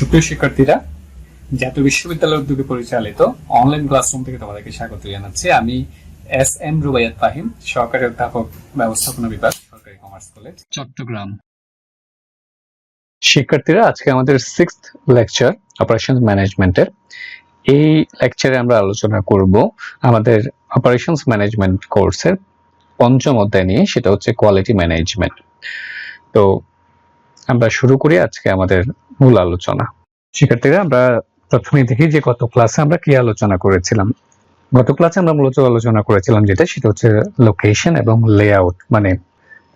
সুপ্রিয় শিক্ষার্থীরা, জাতীয় বিশ্ববিদ্যালয় উদ্যোগে পরিচালিত অনলাইন ক্লাসরুম থেকে তোমাদেরকে স্বাগত জানাচ্ছি। আমি এস এম রুবাইয়াত ফাহিম, সহকারী অধ্যাপক, ব্যবস্থাপনা বিভাগ, সরকারি কমার্স কলেজ, চট্টগ্রাম। শিক্ষার্থীরা, আজকে আমাদের 6th লেকচার অপারেশনস ম্যানেজমেন্টের। এই লেকচারে আমরা আলোচনা করব আমাদের অপারেশনস ম্যানেজমেন্ট কোর্সের পঞ্চম অধ্যায় নিয়ে, সেটা হচ্ছে কোয়ালিটি ম্যানেজমেন্ট। তো আমরা শুরু করি আজকে আমাদের মূল আলোচনা। শিক্ষার্থীরা, আমরা প্রথমে দেখি যে গত ক্লাসে আমরা কি আলোচনা করেছিলাম। গত ক্লাসে আমরা মূলত আলোচনা করেছিলাম সেটা হচ্ছে লোকেশন এবং লেআউট। মানে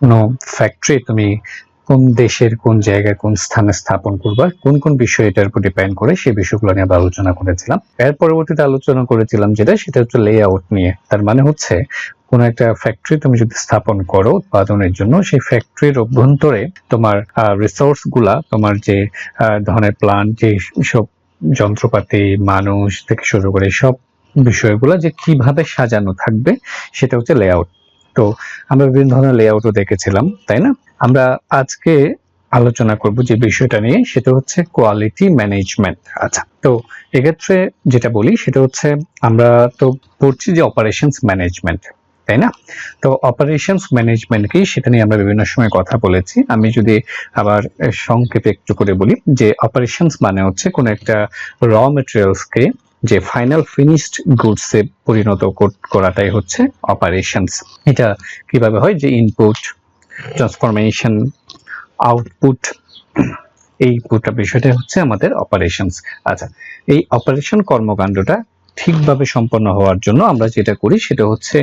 কোনো ফ্যাক্টরি তুমি কোন দেশের কোন জায়গায় কোন স্থানে স্থাপন করবা, কোন কোন বিষয় এটার উপর ডিপেন্ড করে, সেই বিষয়গুলো নিয়ে আমরা আলোচনা করেছিলাম। এর পরবর্তীতে আলোচনা করেছিলাম সেটা হচ্ছে লেআউট নিয়ে। তার মানে হচ্ছে কোন একটা ফ্যাক্টরি তুমি যদি স্থাপন করো উৎপাদনের জন্য, সেই ফ্যাক্টরির অভ্যন্তরে তোমার রিসোর্স গুলা, তোমার যে ধরনের প্লান্ট, যে সব যন্ত্রপাতি, মানুষ থেকে শুরু করে সব বিষয়গুলো যে কিভাবে সাজানো থাকবে, সেটা হচ্ছে লেআউট। তো আমরা বিভিন্ন ধরনের লেআউটও দেখেছিলাম, তাই না? আমরা আজকে আলোচনা করব যে বিষয়টা নিয়ে, সেটা হচ্ছে কোয়ালিটি ম্যানেজমেন্ট। আচ্ছা, তো এক্ষেত্রে যেটা বলি সেটা হচ্ছে আমরা তো পড়ছি যে অপারেশনস ম্যানেজমেন্ট, তাই না? তো অপারেশনস ম্যানেজমেন্ট কি, সেটা নিয়ে আমরা বিভিন্ন সময় কথা বলেছি। আমি যদি আবার সংক্ষেপে একটু করে বলি যে অপারেশনস মানে হচ্ছে কোন একটা র মেটেরিয়ালসকে যে ফাইনাল ফিনিশড গুডসে পরিণত করাটাই হচ্ছে অপারেশনস। এটা কিভাবে হয়, যে ইনপুট, ট্রান্সফরমেশন, আউটপুট, এই পুরোটা বিষয়টা হচ্ছে আমাদের অপারেশনস। আচ্ছা, এই অপারেশন কর্মকাণ্ডটা ঠিকভাবে সম্পন্ন হওয়ার জন্য আমরা যেটা করি সেটা হচ্ছে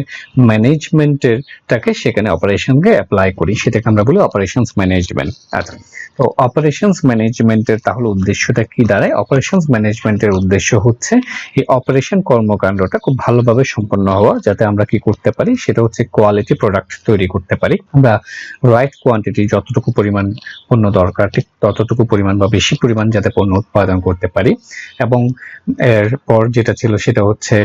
ম্যানেজমেন্টেরটাকে সেখানে অপারেশনকে অ্যাপ্লাই করি, সেটাকে আমরা বলি অপারেশনস ম্যানেজমেন্ট। আচ্ছা, তো অপারেশনস ম্যানেজমেন্টের তাহলে উদ্দেশ্যটা কি দাঁড়ায়? অপারেশনস ম্যানেজমেন্টের উদ্দেশ্য হচ্ছে এই অপারেশন কর্মকাণ্ডটা খুব ভালোভাবে সম্পন্ন হওয়া, যাতে আমরা কি করতে পারি, সেটা হচ্ছে কোয়ালিটি প্রোডাক্ট তৈরি করতে পারি। আমরা রাইট কোয়ান্টিটি, যতটুকু পরিমাণ পণ্য দরকার ঠিক ততটুকু পরিমাণ বা বেশি পরিমাণ যাতে পণ্য উৎপাদন করতে পারি। এবং এরপর যেটা ছিল সেটা হচ্ছে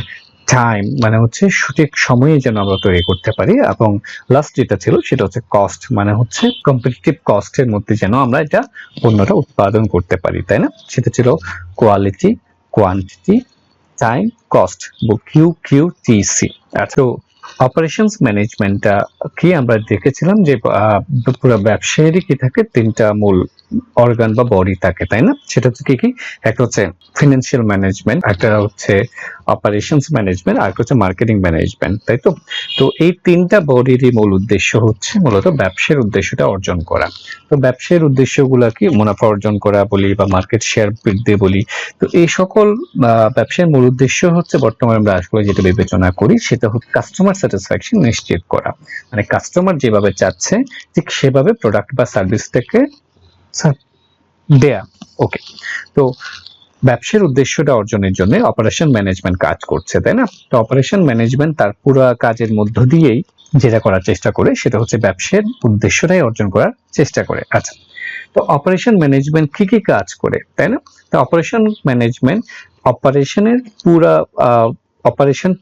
টাইম, মানে হচ্ছে সঠিক সময়ে যেন আমরা তৈরি করতে পারি। এবং লাস্ট যেটা ছিল সেটা হচ্ছে কস্ট, মানে হচ্ছে কম্পিটিটিভ কস্টের মধ্যে যেন আমরা এটা পণ্যটা উৎপাদন করতে পারি, তাই না? সেটা ছিল quality, quantity, time, cost, QQTC। তো অপারেশনস ম্যানেজমেন্টটা কি আমরা দেখেছিলাম যে পুরো ব্যবসায়েরই কি থাকে, তিনটা মূল অর্গান বা বডি থাকে, তাই না? সেটা হচ্ছে কি, একটা হচ্ছে ফিনান্সিয়াল ম্যানেজমেন্ট, একটা হচ্ছে অপারেশনস ম্যানেজমেন্ট, আর একটা হচ্ছে মার্কেটিং ম্যানেজমেন্ট, তাই তো? তো এই তিনটা বডিরই মূল উদ্দেশ্য হচ্ছে মূলত ব্যবসার উদ্দেশ্যটা অর্জন করা। তো ব্যবসার উদ্দেশ্যগুলো কি, মুনাফা অর্জন করা বলি বা মার্কেট শেয়ার বৃদ্ধি বলি। তো এই সকল ব্যবসার মূল উদ্দেশ্য হচ্ছে বর্তমানে আমরা আসলে যেটা বিবেচনা করি সেটা হচ্ছে কাস্টমার স্যাটিসফ্যাকশন নিশ্চিত করা। মানে কাস্টমার যেভাবে চাচ্ছে ঠিক সেভাবে প্রোডাক্ট বা সার্ভিসটাকে দেয়া। ওকে, তো ব্যবসার উদ্দেশ্যটা অর্জনের জন্য অপারেশন ম্যানেজমেন্ট কাজ করছে, তাই না? তো অপারেশন ম্যানেজমেন্ট তার পুরো কাজের মধ্য দিয়েই যেটা করার চেষ্টা করে সেটা হচ্ছে ব্যবসার উদ্দেশ্যটাই অর্জন করার চেষ্টা করে। আচ্ছা, তো অপারেশন ম্যানেজমেন্ট কি কাজ করে, তাই না? তো অপারেশন ম্যানেজমেন্ট অপারেশনের পুরা অপারেশন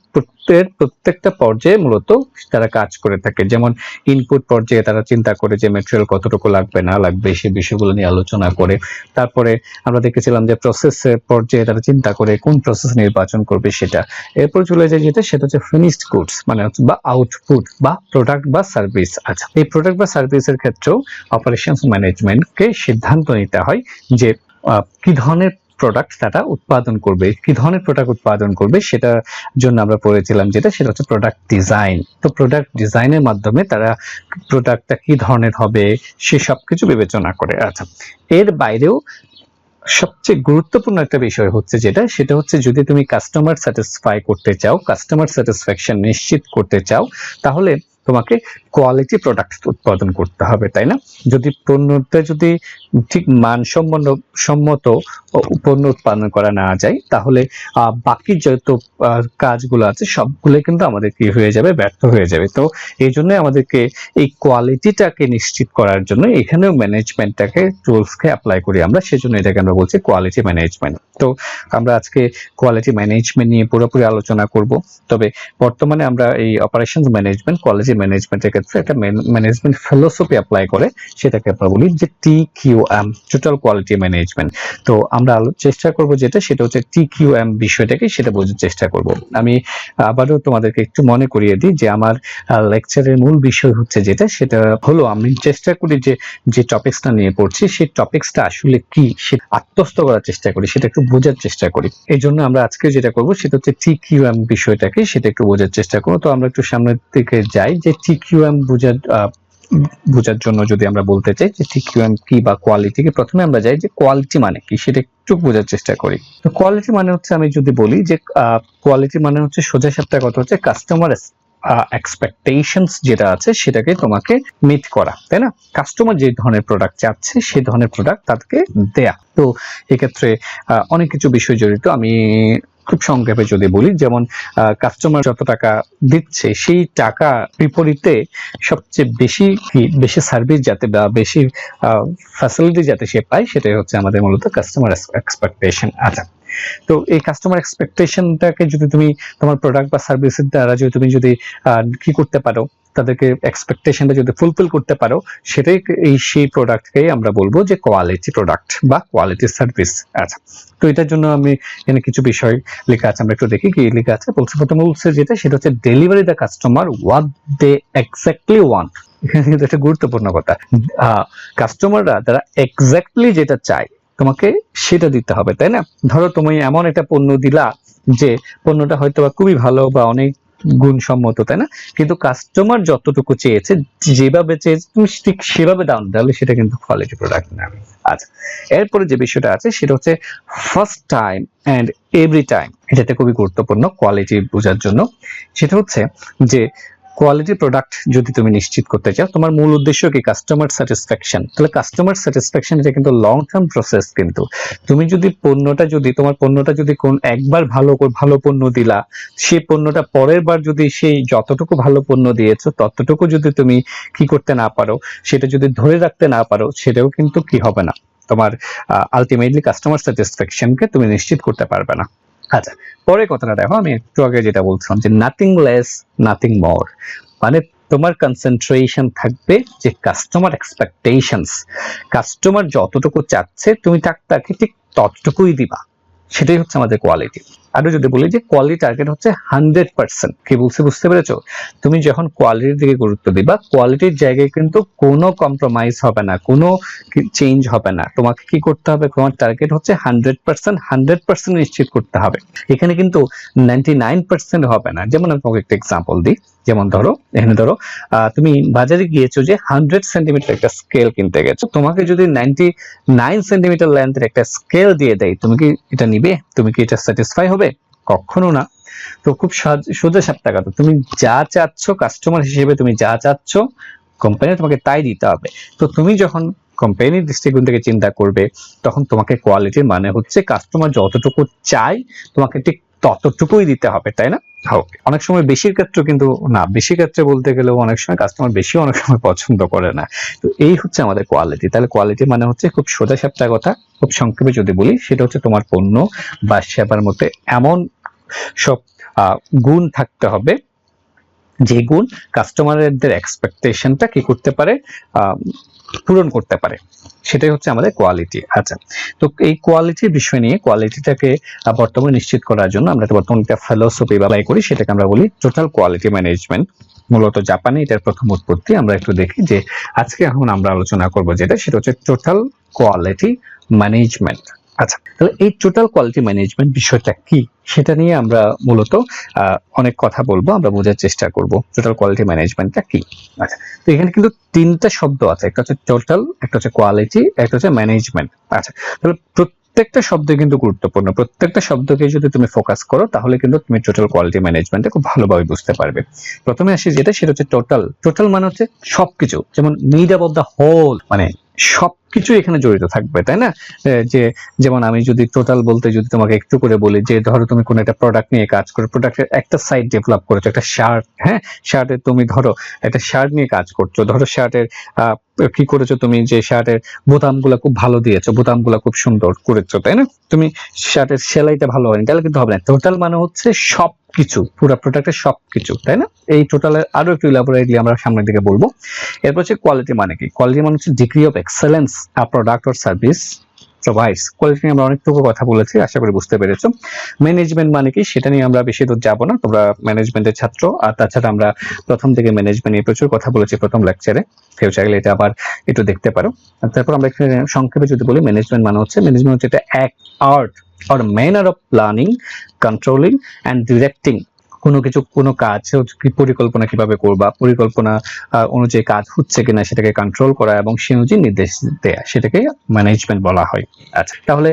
প্রত্যেকটা পর্যায়ে মূলত তারা কাজ করে থাকে। যেমন ইনপুট পর্যায়ে তারা চিন্তা করে যে ম্যাটেরিয়াল কতটুকু লাগবে না লাগবে, সেই বিষয়গুলো নিয়ে আলোচনা করে। তারপরে আমরা দেখেছিলাম যে প্রসেসের পর্যায়ে তারা চিন্তা করে কোন প্রসেস নির্বাচন করবে সেটা। এরপর চলে যায় সেটা হচ্ছে ফিনিশড গুডস, মানে হচ্ছে বা আউটপুট বা প্রোডাক্ট বা সার্ভিস। আচ্ছা, এই প্রোডাক্ট বা সার্ভিসের ক্ষেত্রেও অপারেশনস ম্যানেজমেন্টকে সিদ্ধান্ত নিতে হয় যে কি ধরনের প্রোডাক্ট তারা উৎপাদন করবে, কি ধরনের প্রোডাক্ট উৎপাদন করবে, সেটার জন্য আমরা পড়েছিলাম সেটা হচ্ছে প্রোডাক্ট ডিজাইন। তো প্রোডাক্ট ডিজাইনের মাধ্যমে তারা প্রোডাক্টটা কি ধরনের হবে সে সবকিছু বিবেচনা করে। আচ্ছা, এর বাইরেও সবচেয়ে গুরুত্বপূর্ণ একটা বিষয় হচ্ছে সেটা হচ্ছে যদি তুমি কাস্টমার স্যাটিসফাই করতে চাও, কাস্টমার স্যাটিসফ্যাকশন নিশ্চিত করতে চাও, তাহলে তোমাকে কোয়ালিটি প্রোডাক্ট উৎপাদন করতে হবে, তাই না? যদি পণ্যটা যদি ঠিক মানসম্মত পণ্য উৎপাদন করা না যায়, তাহলে বাকি যত কাজগুলো আছে সবগুলো কিন্তু আমাদের কি হয়ে যাবে, ব্যর্থ হয়ে যাবে। তো এই জন্য আমাদেরকে এই কোয়ালিটিটাকে নিশ্চিত করার জন্য এখানেও ম্যানেজমেন্টটাকে টুলসকে অ্যাপ্লাই করি আমরা, সেজন্য এটাকে আমরা বলছি কোয়ালিটি ম্যানেজমেন্ট। তো আমরা আজকে কোয়ালিটি ম্যানেজমেন্ট নিয়ে পুরোপুরি আলোচনা করব। তবে বর্তমানে আমরা এই অপারেশনস ম্যানেজমেন্ট, কোয়ালিটি ম্যানেজমেন্টের ক্ষেত্রে একটা ম্যানেজমেন্ট ফিলোসফি অ্যাপ্লাই করে, সেটাকে আমরা বলি যে TQM, টোটাল কোয়ালিটি ম্যানেজমেন্ট। তো আমরা চেষ্টা করব যেটা, সেটা হচ্ছে TQM বিষয়টাকে সেটা বোঝার চেষ্টা করব। আমি আবারও তোমাদেরকে একটু মনে করিয়ে দিই যে আমার লেকচারের মূল বিষয় হচ্ছে যেটা, সেটা হলো আমি চেষ্টা করি যে টপিকসটা নিয়ে পড়ছি সেই টপিকসটা আসলে কি সেটা আত্মস্থ করার চেষ্টা করি, সেটা একটু বোঝার চেষ্টা করি। এই জন্য আমরা আজকে যেটা করব সেটা হচ্ছে TQM বিষয়টাকে সেটা একটু বোঝার চেষ্টা করব। তো আমরা একটু সামনের দিকে যাই যে TQM বোঝার জন্য যদি আমরা বলতে চাই যে TQM কি বা কোয়ালিটি কি, প্রথমে আমরা যাই যে কোয়ালিটি মানে কি সেটা একটু বোঝার চেষ্টা করি। তো কোয়ালিটি মানে হচ্ছে, আমি যদি বলি যে কোয়ালিটি মানে হচ্ছে সোজা সাপটা কথা হচ্ছে কাস্টমার এক্সপেকটেশনস যেটা আছে সেটাকে তোমাকে মিট করা, তাই না? কাস্টমার যে ধরনের প্রোডাক্ট চাচ্ছে সেই ধরনের প্রোডাক্ট তাদেরকে দেয়া। তো এক্ষেত্রে অনেক কিছু বিষয় জড়িত। আমি খুব সংক্ষেপে যদি বলি, যেমন কাস্টমার যত টাকা দিচ্ছে সেই টাকা বিপরীতে সবচেয়ে বেশি সার্ভিস যাতে বা বেশি ফ্যাসিলিটি যাতে সে পায়, সেটাই হচ্ছে আমাদের মূলত কাস্টমার এক্সপেকটেশন। আচ্ছা, তো এই কাস্টমার এক্সপেকটেশনটাকে যদি তুমি তোমার প্রোডাক্ট বা সার্ভিসের দ্বারা তুমি যদি কি করতে পারো, তাদেরকে এক্সপেকটেশনটা যদি ফুলফিল করতে পারো, সেটাই সেই প্রোডাক্টকে আমরা বলবো যে কোয়ালিটি প্রোডাক্ট বা কোয়ালিটি সার্ভিস। আচ্ছা, তো এটার জন্য আমি এখানে কিছু বিষয় লেখা আছে, আমরা একটু দেখি কি লেখা আছে। প্রথম বলছে যেটা, সেটা হচ্ছে delivery the customer what they exactly want. এখানে কিন্তু একটা গুরুত্বপূর্ণ কথা, কাস্টমাররা তারা এক্স্যাক্টলি যেটা চায় তোমাকে সেটা দিতে হবে, তাই না? ধরো তুমি এমন একটা পণ্য দিলা যে পণ্যটা হয়তো বা খুবই ভালো বা অনেক গুণসম্মত, তাই না? কিন্তু কাস্টমার যতটুকু চেয়েছে, যেভাবে চেয়েছে তুমি ঠিক সেভাবে দাও, তাহলে সেটা কিন্তু কোয়ালিটি প্রোডাক্ট না। আচ্ছা, এরপরে যে বিষয়টা আছে সেটা হচ্ছে first time and every time. এটাতে খুবই গুরুত্বপূর্ণ কোয়ালিটি বোঝার জন্য। সেটা হচ্ছে যে কোয়ালিটি প্রোডাক্ট যদি তুমি নিশ্চিত করতে চাও, তোমার মূল উদ্দেশ্য কি কাস্টমার স্যাটিসফ্যাকশন, তাহলে কাস্টমার স্যাটিসফ্যাকশন এটা কিন্তু লং টার্ম প্রসেস। কিন্তু তুমি যদি তোমার পণ্যটা যদি একবার ভালো পণ্য দিলা, সেই পণ্যটা পরের বার যদি সেই যতটুকু ভালো পণ্য দিয়েছো ততটুকু যদি তুমি কি করতে না পারো, সেটা যদি ধরে রাখতে না পারো, সেটাও কিন্তু কি হবে না, তোমার আলটিমেটলি কাস্টমার স্যাটিসফ্যাকশনকে তুমি নিশ্চিত করতে পারবে না। আচ্ছা, পরে কথাটা দেখো, আমি একটু আগে যেটা বলছিলাম যে নাথিং লেস নাথিং মোর, মানে তোমার কনসেন্ট্রেশন থাকবে যে কাস্টমার এক্সপেকটেশনস, কাস্টমার যতটুকু চাচ্ছে তুমি তাকে ঠিক ততটুকুই দিবা, সেটাই হচ্ছে আমাদের কোয়ালিটি। আরো যদি বলি যে কোয়ালিটি টার্গেট হচ্ছে 100%, কি বলছি বুঝতে পেরেছো? তুমি যখন কোয়ালিটির দিকে গুরুত্ব দিবা, কোয়ালিটির জায়গায় কিন্তু কোনো কম্প্রোমাইজ হবে না, কোনো চেঞ্জ হবে না। তোমাকে কি করতে হবে, তোমার টার্গেট হচ্ছে 100% নিশ্চিত করতে হবে। এখানে কিন্তু 99% হবে না। যেমন আমি তোমাকে একটা এক্সাম্পল দিই, যেমন এখানে ধরো তুমি বাজারে গিয়েছো যে 100 সেন্টিমিটার একটা স্কেল কিনতে গেছো, তোমাকে যদি 99 সেন্টিমিটার লেন্থের একটা স্কেল দিয়ে দেয়, তুমি কি এটা নিবে? তুমি কি এটা স্যাটিসফাই হবে? কখনো না। তো খুব সোজা সাপটা কথা, তুমি যা চাচ্ছ কাস্টমার হিসেবে, তুমি যা চাচ্ছ কোম্পানি তোমাকে তাই দিতে হবে। তো তুমি যখন কোম্পানির দৃষ্টিকোণ থেকে চিন্তা করবে, তখন তোমাকে কোয়ালিটির মানে হচ্ছে কাস্টমার যতটুকু চায় তোমাকে ঠিক ততটুকুই দিতে হবে, তাই না? অনেক সময় বেশির ক্ষেত্রে কিন্তু না, বেশি ক্ষেত্রে বলতে গেলেও অনেক সময় কাস্টমার বেশি অনেক সময় পছন্দ করে না। তো এই হচ্ছে আমাদের কোয়ালিটি। তাহলে কোয়ালিটি মানে হচ্ছে খুব সোজা সাপটা কথা, খুব সংক্ষেপে যদি বলি, সেটা হচ্ছে তোমার পণ্য বা সেবার মধ্যে এমন সব গুণ থাকতে হবে যে গুণ কাস্টমারদের এক্সপেকটেশনটা কি করতে পারে, পূরণ করতে পারে, সেটাই হচ্ছে আমাদের কোয়ালিটি। আচ্ছা, তো এই কোয়ালিটির বিষয় নিয়ে, কোয়ালিটিটাকে বর্তমানে নিশ্চিত করার জন্য আমরা বর্তমানে একটা ফিলোসফি ব্যবহার করি, সেটাকে আমরা বলি টোটাল কোয়ালিটি ম্যানেজমেন্ট। মূলত জাপানে এটার প্রথম উৎপত্তি। আমরা একটু দেখি যে আজকে এখন আমরা আলোচনা করব যেটা, সেটা হচ্ছে টোটাল কোয়ালিটি ম্যানেজমেন্ট। আচ্ছা, তাহলে এই টোটাল কোয়ালিটি ম্যানেজমেন্ট বিষয়টা কি, সেটা নিয়ে আমরা মূলত অনেক কথা বলবো, আমরা বোঝার চেষ্টা করব টোটাল কোয়ালিটি ম্যানেজমেন্টটা কি। আচ্ছা, তো এখানে কিন্তু তিনটা শব্দ আছে, একটা হচ্ছে টোটাল, একটা হচ্ছে কোয়ালিটি, একটা হচ্ছে ম্যানেজমেন্ট। আচ্ছা, তাহলে প্রত্যেকটা শব্দ কিন্তু গুরুত্বপূর্ণ, প্রত্যেকটা শব্দকে যদি তুমি ফোকাস করো তাহলে কিন্তু তুমি টোটাল কোয়ালিটি ম্যানেজমেন্টটা খুব ভালোভাবে বুঝতে পারবে। প্রথমে আসি যেটা, সেটা হচ্ছে টোটাল মানে হচ্ছে সবকিছু, যেমন মিড অফ দ্য হোল, মানে সবকিছু এখানে জড়িত থাকবে, তাই না? যে যেমন আমি যদি টোটাল বলতে যদি তোমাকে একটু করে বলি যে ধরো তুমি কোনো একটা প্রোডাক্ট নিয়ে কাজ করো, প্রোডাক্টের একটা সাইড ডেভেলপ করেছো, একটা শার্ট, হ্যাঁ, শার্টের তুমি ধরো একটা শার্ট নিয়ে কাজ করছো, ধরো শার্টের কি করেছো তুমি, যে শার্টের বোতামগুলো খুব ভালো দিয়েছো, বোতামগুলো খুব সুন্দর করেছো, তাই না? তুমি শার্টের সেলাইটা ভালো হয়নি, তাহলে কিন্তু হবে না। টোটাল মানে হচ্ছে সবকিছু, পুরো প্রোডাক্টের সবকিছু, তাই না? এই টোটালের আরো একটু ইলাবোরেটলি আমরা সামনের দিকে বলবো। এরপর হচ্ছে কোয়ালিটি মানে কি? কোয়ালিটি মানে হচ্ছে degree of excellence a product or service provides. Quality নিয়ে আমরা অনেকটুকু কথা বলেছি, আশা করি বুঝতে পেরেছো। ম্যানেজমেন্ট মানে কি সেটা নিয়ে আমরা বেশি দূর যাবো না, তোমরা ম্যানেজমেন্টের ছাত্র। আর তাছাড়া আমরা প্রথম থেকে ম্যানেজমেন্ট নিয়ে প্রচুর কথা বলেছি প্রথম লেকচারে, কেউ চাইলে এটা আবার একটু দেখতে পারো। আর তারপর আমরা এখানে সংক্ষেপে যদি বলি, ম্যানেজমেন্ট মানে হচ্ছে এটা এক art or manner of planning, controlling and directing. কোনো কাজ কি পরিকল্পনা কিভাবে করবা, পরিকল্পনা অনুযায়ী কাজ হচ্ছে কিনা সেটাকে কন্ট্রোল করা এবং সে অনুযায়ী নির্দেশ দেয়া, সেটাকে ম্যানেজমেন্ট বলা হয়। আচ্ছা, তাহলে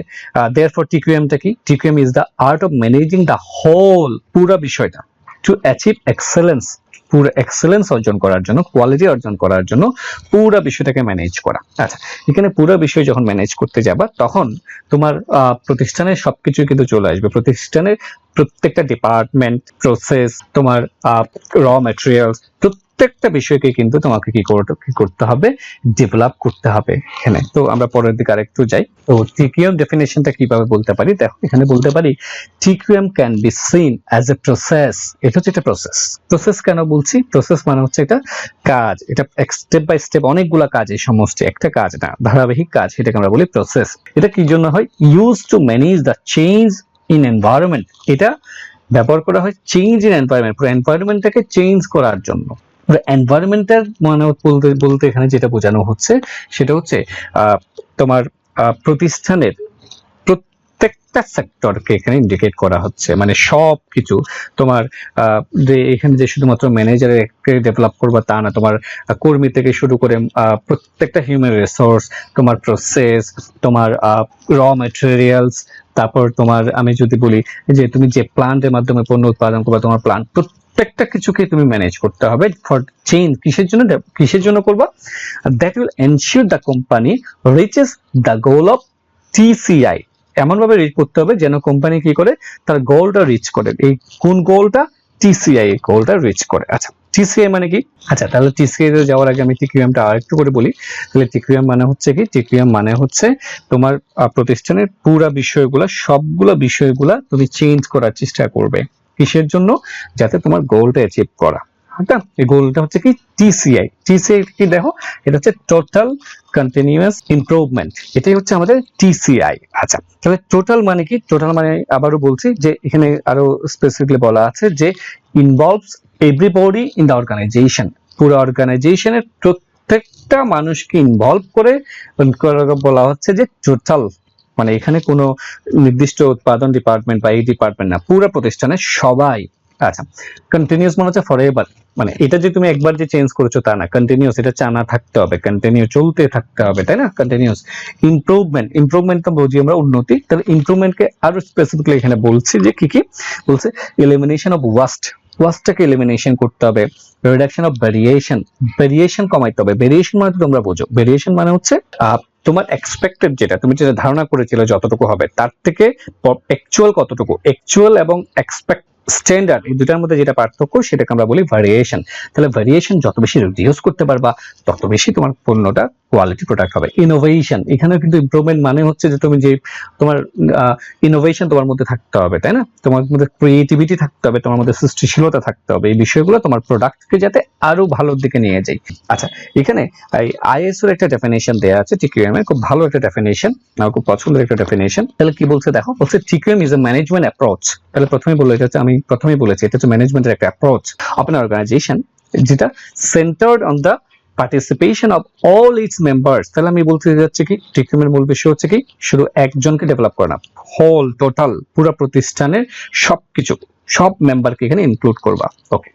দেয়ারফর টিকিউএমটা কি? TQM is the art of managing the whole, পুরো বিষয়টা, টু অ্যাচিভ এক্সেলেন্স, পুরো এক্সেলেন্স অর্জন করার জন্য, কোয়ালিটি অর্জন করার জন্য পুরো বিষয়টাকে ম্যানেজ করা। আচ্ছা, এখানে পুরো বিষয় যখন ম্যানেজ করতে যাবা তখন তোমার প্রতিষ্ঠানের সবকিছু কিন্তু চলে আসবে। প্রতিষ্ঠানের প্রত্যেকটা ডিপার্টমেন্ট, প্রসেস, তোমার র ম্যাটেরিয়ালস, প্রত্যেকটা বিষয়কে কিন্তু তোমাকে কি করতে হবে, ডেভেলপ করতে হবে এখানে। তো আমরা পরের দিকে আরেকটু যাই। তো টিকিউএম ডেফিনেশনটা কিভাবে বলতে পারি? দেখো, এখানে বলতে পারি TQM can be seen as a process. এটা হচ্ছে একটা প্রসেস। প্রসেস কেন বলছি? প্রসেস মানে হচ্ছে এটা কাজ, এটা স্টেপ বাই স্টেপ অনেকগুলা কাজ, এই সমস্ত একটা কাজ না, ধারাবাহিক কাজ, এটাকে আমরা বলি প্রসেস। এটা কি জন্য হয়? Use to manage the change in environment. এটা ব্যবহার করা হয় চেঞ্জ ইন এনভায়রনমেন্ট, পুরো এনভায়রনমেন্টটাকে চেঞ্জ করার জন্য। এনভায়রনমেন্টের মানে বলতে এখানে যেটা বোঝানো হচ্ছে সেটা হচ্ছে তোমার প্রতিষ্ঠানের প্রত্যেকটা সেক্টরকে এখানে ইন্ডিকেট করা হচ্ছে, মানে সব কিছু তোমার যে এখানে যে শুধুমাত্র ম্যানেজারকে ডেভেলপ করবা তা না, তোমার কর্মী থেকে শুরু করে প্রত্যেকটা হিউম্যান রিসোর্স, তোমার প্রসেস, তোমার র ম্যাটেরিয়ালস, তারপর তোমার আমি যদি বলি যে তুমি যে প্লান্টের মাধ্যমে পণ্য উৎপাদন করবা, তোমার প্লান্ট প্রত্যেকটা কিছুকে তুমি ম্যানেজ করতে হবে ফর চেঞ্জ। কিসের জন্য করবা? That will ensure the company reaches the goal of TCI. এমন ভাবে রিচ করতে হবে যেন কোম্পানি কি করে, তার গোলটা রিচ করে। এই কোন গোলটা? টিসিআই গোলটা রিচ করে। আচ্ছা, টিসিআই মানে কি? আচ্ছা, তাহলে টিসিআই এ যাওয়ার আগে আমি টিকিউএমটা আরেকটু করে বলি। তাহলে টিকিউএম মানে হচ্ছে কি? টিকিউএম মানে হচ্ছে তোমার প্রতিষ্ঠানের পুরো বিষয়গুলো, সবগুলো বিষয়গুলা তুমি চেঞ্জ করার চেষ্টা করবে। কিসের জন্য? যাতে তোমার গোলটা অ্যাচিভ করা। হ্যাঁ, এই গোলটা হচ্ছে কি? টিসিআই। টিসিআই কি দেখো, এটা হচ্ছে টোটাল কন্টিনিউয়াস ইমপ্রুভমেন্ট, এটাই হচ্ছে আমাদের টিসিআই। আচ্ছা, তাহলে টোটাল মানে কি? টোটাল মানে আবারও বলছি যে এখানে আরো স্পেসিফিকলি বলা আছে যে involves everybody in the organization, পুরো অর্গানাইজেশনের প্রত্যেকটা মানুষকে ইনভলভ করে বলা হচ্ছে যে টোটাল, মানে এখানে কোনো নির্দিষ্ট উৎপাদন ডিপার্টমেন্ট বা এই ডিপার্টমেন্ট না, পুরো প্রতিষ্ঠানের সবাই। আচ্ছা, কন্টিনিউয়াস মানে হচ্ছে ফরএভার, মানে এটা যে তুমি একবার যে চেঞ্জ করেছো তা না, কন্টিনিউয়াস, এটা চানা থাকতে হবে, কন্টিনিউ চলতে থাকতে হবে, তাই না? কন্টিনিউয়াস ইমপ্রুভমেন্ট তো বুঝি আমরা উন্নতি। তাহলে ইমপ্রুভমেন্টকে আরো স্পেসিফিকলি এখানে বলছি যে কি বলছে, এলিমিনেশন অফ ওয়াস্টটাকে এলিমিনেশন করতে হবে, রিডাকশন অফ ভেরিয়েশন কমাইতে হবে। ভেরিয়েশন মানে তোমরা বোঝো, ভেরিয়েশন মানে হচ্ছে তোমার এক্সপেক্টেড, তুমি যেটা ধারণা করেছিলে যতটুকু হবে তার থেকে অ্যাকচুয়াল কতটুকু, অ্যাকচুয়াল এবং এক্সপেক্ট স্ট্যান্ডার্ড, এই দুটার মধ্যে যেটা পার্থক্য সেটাকে আমরা বলি ভেরিয়েশন। তাহলে ভেরিয়েশন যত বেশি রিডিউস করতে পারবা তত বেশি তোমার পণ্যটা কোয়ালিটি প্রোডাক্ট হবে। ইনোভেশন, এখানেও কিন্তু ইমপ্রুভমেন্ট মানে হচ্ছে যে তুমি যে তোমার ইনোভেশন তোমার মধ্যে থাকতে হবে, তাই না? তোমার মধ্যে ক্রিয়েটিভিটি থাকতে হবে, তোমার মধ্যে সৃষ্টিশীলতা থাকতে হবে, এই বিষয়গুলো তোমার প্রোডাক্টকে যাতে আরো ভালোর দিকে নিয়ে যায়। আচ্ছা, এখানে আইএসও এর একটা ডেফিনেশন দেয়া আছে টিকিউএম এর, খুব ভালো একটা ডেফিনেশন, আমার খুব পছন্দের একটা ডেফিনেশন। তাহলে কি বলছে দেখো, বলছে TQM is a management approach. তাহলে প্রথমেই বলে, এটা হচ্ছে আমি প্রথমেই বলেছি, এটা হচ্ছে ম্যানেজমেন্টের একটা অ্যাপ্রোচ অফ অ্যান অর্গানাইজেশন যেটা centred on the participation of all it's members. তাহলে আমি বলতে যাচ্ছি কি, টিকিউএম এর মূল বিষয় হচ্ছে কি, শুধু একজনকে ডেভেলপ করে না, হোল টোটাল পুরো প্রতিষ্ঠানের সবকিছু, সব মেম্বারকে এখানে ইনক্লুড করবা। ওকে,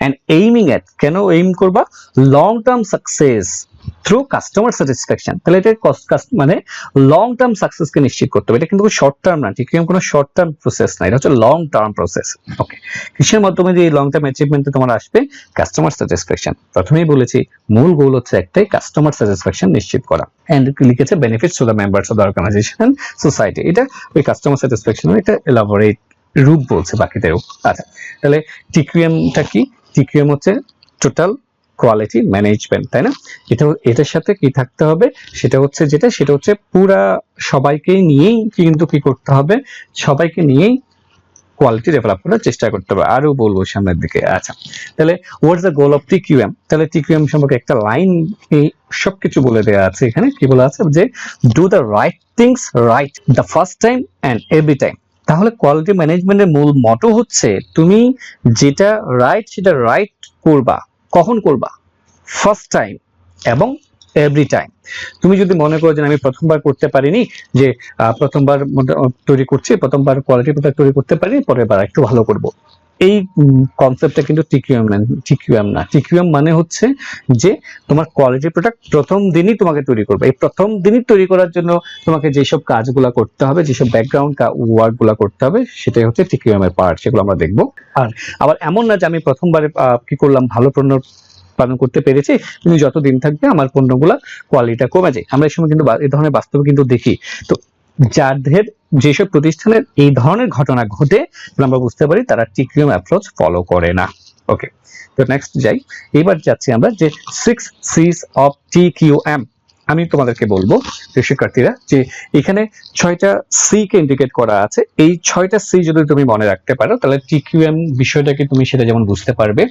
and aiming at, কেন এইম করবা? Long term success through customer satisfaction. তাহলে এটা মানে লং টার্ম সাকসেসকে নিশ্চিত করতে হবে। এটা কিন্তু শর্ট টার্ম না, ঠিক কোনো শর্ট টার্ম প্রসেস না, এটা হচ্ছে লং টার্ম প্রসেস। ওকে, কিসের মাধ্যমে যে লং টার্ম অ্যাচিভমেন্টে তোমার আসবে? Customer satisfaction. প্রথমেই বলেছি মূল গোল হচ্ছে একটাই, কাস্টমার স্যাটিসফ্যাকশন নিশ্চিত করা। এন্ড লিখেছে benefits to the members of the organization society. এটা ওই কাস্টমার স্যাটিসফ্যাকশনের একটা এলাবোরেট রূপ বলছে বাকিদেরও। আচ্ছা, তাহলে টিকিউএমটা কি? টিকিউএম হচ্ছে টোটাল কোয়ালিটি ম্যানেজমেন্ট, তাই না? এটার সাথে কি থাকতে হবে, সেটা হচ্ছে পুরা সবাইকে নিয়েই কিন্তু কি করতে হবে, সবাইকে নিয়েই কোয়ালিটি ডেভেলপ করার চেষ্টা করতে হবে। আরো বলবো সামনের দিকে। আচ্ছা, তাহলে what's the goal of TQM? তাহলে টিকিউএম সম্পর্কে একটা লাইন সবকিছু বলে দেওয়া আছে এখানে। কি বলা আছে যে do the right things right the first time and every time. তাহলে কোয়ালিটি ম্যানেজমেন্টের মূল মটো হচ্ছে তুমি যেটা রাইট সেটা রাইট করবা। কখন করবা? ফার্স্ট টাইম এবং এভরি টাইম। তুমি যদি মনে করো যে আমি প্রথমবার করতে পারিনি, যে প্রথমবার তৈরি করছি, প্রথমবার কোয়ালিটি প্রোডাক্ট তৈরি করতে পারিনি, পরের বার একটু ভালো করব, এই কনসেপ্টটা কিন্তু টিকিউএম না। টিকিউএম মানে হচ্ছে যে তোমার কোয়ালিটি প্রোডাক্ট প্রথম দিনই তোমাকে তৈরি করবে। এই প্রথম দিনই তৈরি করার জন্য তোমাকে যেসব কাজগুলো করতে হবে, যেসব ব্যাকগ্রাউন্ড ওয়ার্ক গুলা করতে হবে, সেটাই হচ্ছে টিকিউএম এর পার্ট, সেগুলো আমরা দেখবো। আর আবার এমন না যে আমি প্রথমবারে কি করলাম, ভালো পণ্য উৎপাদন করতে পেরেছি, তুমি যত দিন থাকবে আমার পণ্যগুলা কোয়ালিটিটা কমে যায়। আমরা এই সময় কিন্তু এই ধরনের বাস্তবে কিন্তু দেখি। তো যাদের যেসব প্রতিষ্ঠানের এই ধরনের ঘটনা ঘটে, আমরা বুঝতে পারি তারা টিকিউএম অ্যাপ্রোচ ফলো করে না। ওকে, তো নেক্সট যাই। এবার যাচ্ছি আমরা যে 6 C's অফ টিকিউএম। আমি তোমাদেরকে বলবো শিক্ষার্থীরা যে এখানে 6টা সি কে ইন্ডিকেট করা আছে। এই 6টা সি যদি তুমি মনে রাখতে পারো, তাহলে টিকিউএম বিষয়টাকে তুমি সেটা যেমন বুঝতে পারবে।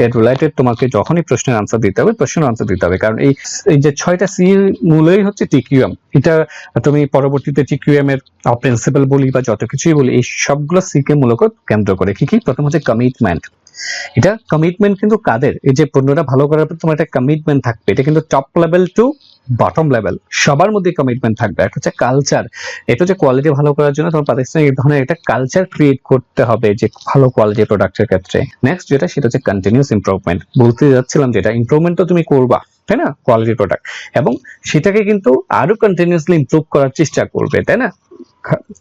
এর রিলেটেড তোমাকে যখনই প্রশ্নের আনসার দিতে হবে, প্রশ্নের আনসার দিতে হবে, কারণ এই যে 6টা সি মূলই হচ্ছে টিকিউএম। এটা তুমি পরবর্তীতে টিকিউএম এর প্রিন্সিপাল বলি বা যত কিছুই বলি, এই সবগুলো সি কে মূলত কেন্দ্র করে। কি কি? প্রথম হচ্ছে কমিটমেন্ট। এটা কমিটমেন্ট কিন্তু কাদের? এই যে পণ্যটা ভালো করার পর তোমার একটা কমিটমেন্ট থাকবে। এটা কিন্তু top level to bottom level সবার মধ্যে কমিটমেন্ট থাকবে। একটা হচ্ছে কালচার। এটা হচ্ছে কোয়ালিটি ভালো করার জন্য তোমার প্রাতিষ্ঠানিক এই ধরনের একটা কালচার ক্রিয়েট করতে হবে যে ভালো কোয়ালিটি প্রোডাক্টের ক্ষেত্রে। নেক্সট যেটা, সেটা হচ্ছে কন্টিনিউয়াস ইমপ্রুভমেন্ট। বলতে যাচ্ছিলাম যেটা ইমপ্রুভমেন্ট তো তুমি করবা, তাই না, কোয়ালিটি প্রোডাক্ট, এবং সেটাকে কিন্তু আরো কন্টিনিউয়াসলি ইমপ্রুভ করার চেষ্টা করবে, তাই না?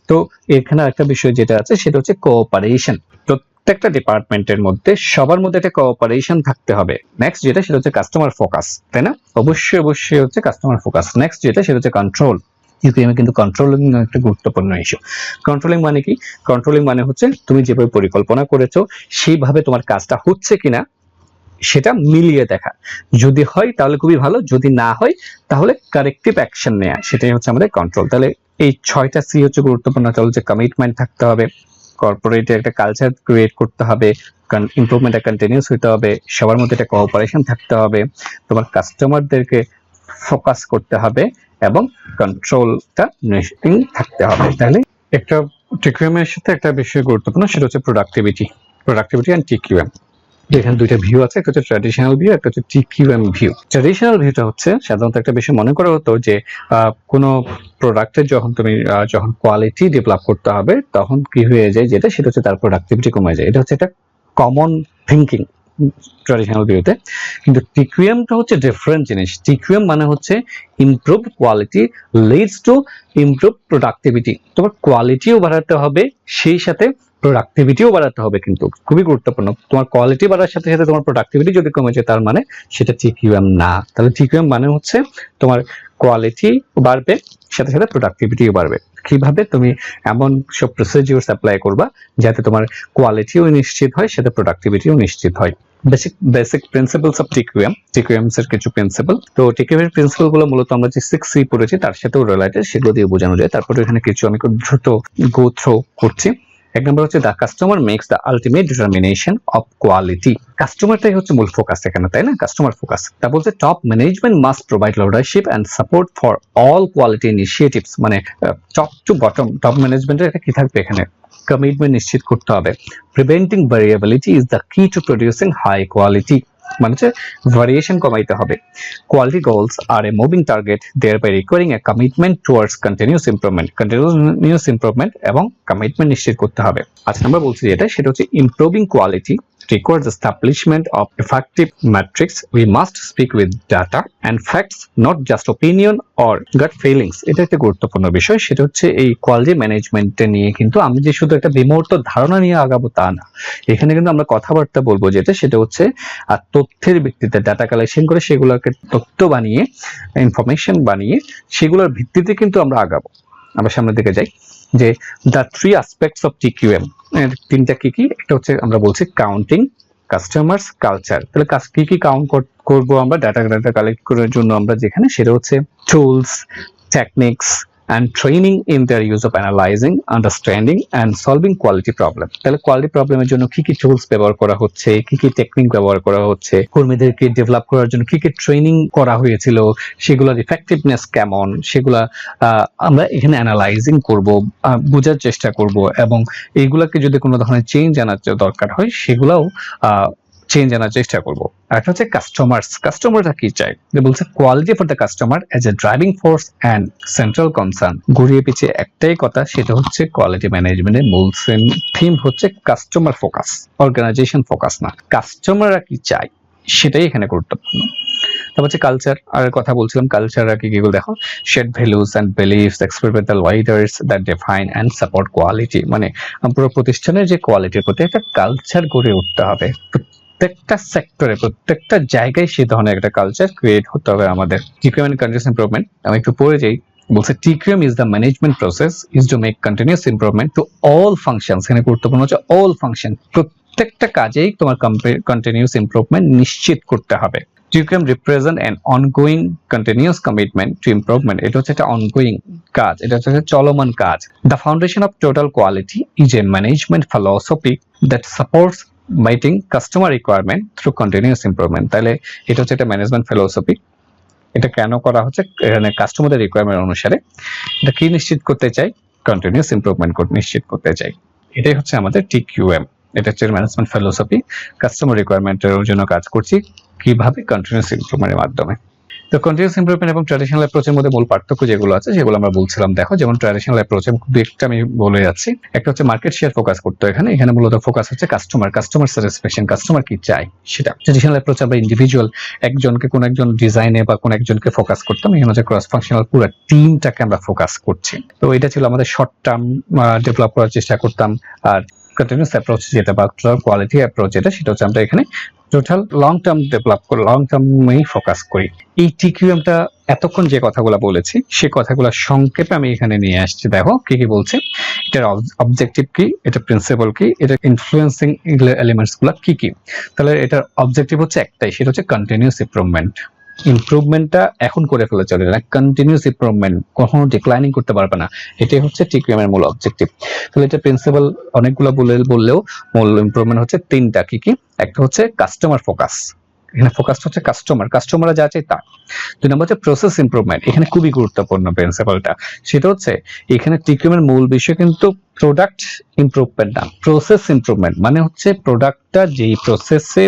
তো এখানে একটা বিষয় যেটা আছে সেটা হচ্ছে কোঅপারেশন। প্রত্যেকটা ডিপার্টমেন্টের মধ্যে সবার মধ্যে একটা কোঅপারেশন থাকতে হবে। নেক্সট যেটা, সেটা হচ্ছে কাস্টমার ফোকাস, তাই না? অবশ্যই হচ্ছে কাস্টমার ফোকাস। নেক্সট যেটা, সেটা হচ্ছে কন্ট্রোল। কিন্তু কন্ট্রোলিং একটা গুরুত্বপূর্ণ ইস্যু। কন্ট্রোলিং মানে কি? কন্ট্রোলিং মানে হচ্ছে তুমি যেভাবে পরিকল্পনা করেছো সেইভাবে তোমার কাজটা হচ্ছে কিনা সেটা মিলিয়ে দেখা। যদি হয় তাহলে খুবই ভালো, যদি না হয় তাহলে কারেক্টিভ অ্যাকশন নেওয়া, সেটাই হচ্ছে আমাদের কন্ট্রোল। তাহলে এই 6টা সি হচ্ছে গুরুত্বপূর্ণ। তাহলে হচ্ছে কমিটমেন্ট থাকতে হবে, কর্পোরেটে একটা কালচার ক্রিয়েট করতে হবে, ইমপ্রুভমেন্টটা কন্টিনিউস হতে হবে, সবার মধ্যে একটা কোঅপারেশন থাকতে হবে, তোমার কাস্টমারদেরকে ফোকাস করতে হবে, এবং কন্ট্রোলটা থাকতে হবে। তাহলে একটা টিকিউএম এর সাথে একটা বিষয় গুরুত্বপূর্ণ, সেটা হচ্ছে প্রোডাক্টিভিটি এন্ড টিকিউএম। এখানে দুইটা ভিউ আছে, একটা হচ্ছে ট্র্যাডিশনাল ভিউ, একটা হচ্ছে টিকিউএম ভিউ। ট্র্যাডিশনাল ভিউটা হচ্ছে সাধারণত একটা বিষয় মনে করা হতো যে কোনো প্রোডাক্টের যখন কোয়ালিটি ডেভেলপ করতে হবে তখন কি হয়ে যায়, সেটা হচ্ছে তার প্রোডাক্টিভিটি কমে যায়। এটা হচ্ছে একটা কমন থিঙ্কিং ট্র্যাডিশনাল ভিউতে। কিন্তু টিকিউএমটা হচ্ছে ডিফারেন্ট জিনিস। টিকিউএম মানে হচ্ছে improve quality leads to improve productivity. তোমার কোয়ালিটিও বাড়াতে হবে, সেই সাথে প্রোডাক্টিভিটিও বাড়াতে হবে। কিন্তু খুবই গুরুত্বপূর্ণ, তোমার কোয়ালিটি বাড়ার সাথে সাথে তোমার প্রোডাক্টিভিটি যদি কমে যায়, তার মানে সেটা টিকিউএম না। তাহলে টিকিউএম মানে হচ্ছে তোমার কোয়ালিটি বাড়বে, সাথে সাথে প্রোডাক্টিভিটিও বাড়বে। কিভাবে? তুমি এমন সব প্রসিডিউরস অ্যাপ্লাই করবা যাতে তোমার কোয়ালিটিও নিশ্চিত হয়, সাথে প্রোডাক্টিভিটিও নিশ্চিত হয়। বেসিক প্রিন্সিপলস অফ টিকিউএম এর কিছু প্রিন্সিপল। তো টিকিউএম এর প্রিন্সিপল গুলো মূলত আমরা যে 6C পড়েছি তার সাথেও রিলেটেড, সেগুলো দিয়ে বোঝানো যায়। তারপরে এখানে কিছু আমি খুব দ্রুত গো থ্রু করছি। এক নম্বর হচ্ছে the customer makes the ultimate determination of quality. কাস্টমারটাই হচ্ছে মূল ফোকাস এখানে, তাই না? Customer focus. তা বলছে top management must provide leadership and support for all quality initiatives. মানে টপ টু বটম, টপ ম্যানেজমেন্টের এটা কি থাকবে এখানে? কমিটমেন্ট নিশ্চিত করতে হবে। Preventing variability is the key to producing high quality. মানে হচ্ছে ভেরিয়েশন কমাইতে হবে। Quality goals are a moving target, thereby requiring a commitment towards continuous improvement এবং কমিটমেন্ট নিশ্চিত করতে হবে। আচ্ছা, আমরা বলছি যেটা, সেটা হচ্ছে improving quality requires establishment of effective metrics. We must speak with data and facts, not just opinion or gut feelings. এটা একটা গুরুত্বপূর্ণ বিষয়। সেটা হচ্ছে এই কোয়ালিটি ম্যানেজমেন্টে নিয়ে কিন্তু আমি যে শুধু একটা বিমূর্ত ধারণা নিয়ে আগাবো তা না। এখানে কিন্তু আমরা কথাবার্তা বলবো সেটা হচ্ছে তথ্যের ভিত্তিতে ডাটা কালেকশন করে সেগুলোকে তথ্য বানিয়ে, ইনফরমেশন বানিয়ে, সেগুলোর ভিত্তিতে কিন্তু আমরা আগাবো। আমরা সামনের দিকে যাই যে দ্য 3 অ্যাসপেক্টস অফ টিকিউএম। তিনটা কি? একটা হচ্ছে আমরা বলছি কাউন্টিং, কাস্টমার্স, কালচার। তাহলে কি কাউন্ট করব আমরা ডাটা কালেক্ট করার জন্য আমরা যেখানে সেটা হচ্ছে tools, techniques and training in their use of analyzing, understanding and solving quality problem. তাহলে কোয়ালিটি প্রবলেমের জন্য কি কি টুলস ব্যবহার করা হচ্ছে, কি কি টেকনিক ব্যবহার করা হচ্ছে, কর্মীদেরকে ডেভেলপ করার জন্য কি কি ট্রেনিং করা হয়েছিল, সেগুলোর ইফেক্টিভনেস কেমন, সেগুলা আমরা এখানে অ্যানালাইজিং করব, বোঝার চেষ্টা করব এবং এইগুলাকে যদি কোনো ধরনের চেঞ্জ আনার দরকার হয় সেগুলাও চেঞ্জ আনার চেষ্টা করবো। একটা হচ্ছে কাস্টমাররা কি চায়, বলছে quality for the customer as a driving force and central concern. ঘুরিয়ে পিছিয়ে একটাই কথা, সেটা হচ্ছে কোয়ালিটি ম্যানেজমেন্টের মূল থিম হচ্ছে কাস্টমার ফোকাস, অর্গানাইজেশন ফোকাস না। কাস্টমাররা কি চায় সেটাই এখানে গুরুত্বপূর্ণ। তারপর হচ্ছে কালচার, আর কথা বলছিলাম কালচাররা কি এগুলো দেখো, shared values and beliefs express by the leaders that define and support quality. মানে পুরো প্রতিষ্ঠানের যে কোয়ালিটির প্রতি একটা কালচার গড়ে উঠতে হবে, প্রত্যেকটা সেক্টরে প্রত্যেকটা জায়গায় সেই ধরনের একটা কালচার ক্রিয়েট হতে হবে আমাদের। টিকিউএম এন্ড কন্টিনিউয়াস ইমপ্রুভমেন্ট আমি একটু পড়ে যাই। বলছে TQM is the management process is to make continuous improvement to all functions. এখানে গুরুত্বপূর্ণ হচ্ছে অল ফাংশন, প্রত্যেকটা কাজেই তোমার কন্টিনিউয়াস ইমপ্রুভমেন্ট নিশ্চিত করতে হবে। TQM represent an ongoing continuous commitment to improvement. এটা হচ্ছে একটা অনগোয়িং কাজ, এটা হচ্ছে চলমান কাজ। The foundation of total quality is a management philosophy that supports meeting customer requirement through continuous improvement। তাহলে এটা হচ্ছে একটা ম্যানেজমেন্ট ফিলসফি। এটা কেন করা হচ্ছে, এখানে কাস্টমারদের রিকোয়ারমেন্ট অনুসারে এটা কি নিশ্চিত করতে চাই, কন্টিনিউয়াস ইমপ্রুভমেন্ট নিশ্চিত করতে চাই। এটাই হচ্ছে আমাদের টিকিউএম। এটা হচ্ছে ম্যানেজমেন্ট ফিলসফি, কাস্টমার রিকোয়ারমেন্টের জন্য কাজ করছি কিভাবে, কন্টিনিউয়াস ইমপ্রুভমেন্টের মাধ্যমে। তো কন্টিনিউয়াস ইমপ্রুভমেন্ট এবং ট্র্যাডিশনাল অ্যাপ্রোচের মধ্যে মূল পার্থক্য যেগুলো আছে সেগুলো আমরা বলছিলাম। দেখো, যেমন ট্র্যাডিশনাল অ্যাপ্রোচে একটা আমি বলে যাচ্ছি, একটা হচ্ছে মার্কেট শেয়ার ফোকাস করতে, এখানে মূলত ফোকাস হচ্ছে কাস্টমার স্যাটিসফ্যাকশন, কাস্টমার কি চায় সেটা। ট্র্যাডিশনাল অ্যাপ্রোচ আমরা ইন্ডিভিজুয়াল একজনকে, কোন একজন ডিজাইনে বা কোন একজনকে ফোকাস করতাম, এখানে হচ্ছে ক্রস ফাংশনাল পুরো টিমটাকে আমরা ফোকাস করছি। তো এটা ছিল আমাদের শর্ট টার্ম ডেভেলপ করার চেষ্টা করতাম। আর কন্টিনিউয়াস অ্যাপ্রোচ যেটা বা কোয়ালিটি অ্যাপ্রোচ যেটা, সেটা হচ্ছে আমরা এখানে টোটাল লং টার্ম ডেভেলপ করে লং টার্মেই ফোকাস করি। এই টিকিউএমটা এতক্ষণ যে কথাগুলো বলেছি সে কথাগুলো সংক্ষেপে আমি এখানে নিয়ে আসছি। দেখো কি কি বলছে, এটার অবজেক্টিভ কি, এটা প্রিন্সিপাল কি, এটা ইনফ্লুয়েন্সিং এলিমেন্টস গুলা কি কি। তাহলে এটার অবজেক্টিভ হচ্ছে একটাই, সেটা হচ্ছে কন্টিনিউয়াস ইমপ্রুভমেন্ট। ইমপ্রুভমেন্টটা এখন করে ফেলে চলে না, কন্টিনিউয়াস ইমপ্রুভমেন্ট, কখনো ডিক্লাইনিং করতে পারবে না। এটাই হচ্ছে টিকিউএম এর মূল অবজেক্টিভ। তাহলে এটা প্রিন্সিপাল অনেকগুলো বললেও মূল ইমপ্রুভমেন্ট হচ্ছে তিনটা। কি কি? একটা হচ্ছে কাস্টমার ফোকাস, এখানে ফোকাস হচ্ছে কাস্টমাররা যা চায় তা। দুই নম্বর হচ্ছে প্রসেস ইমপ্রুভমেন্ট, এখানে খুবই গুরুত্বপূর্ণ প্রিন্সিপালটা, সেটা হচ্ছে এখানে টিকিউএম এর মূল বিষয় কিন্তু প্রোডাক্ট ইমপ্রুভমেন্ট না, প্রসেস ইমপ্রুভমেন্ট। মানে হচ্ছে প্রোডাক্টটা যেই প্রসেসে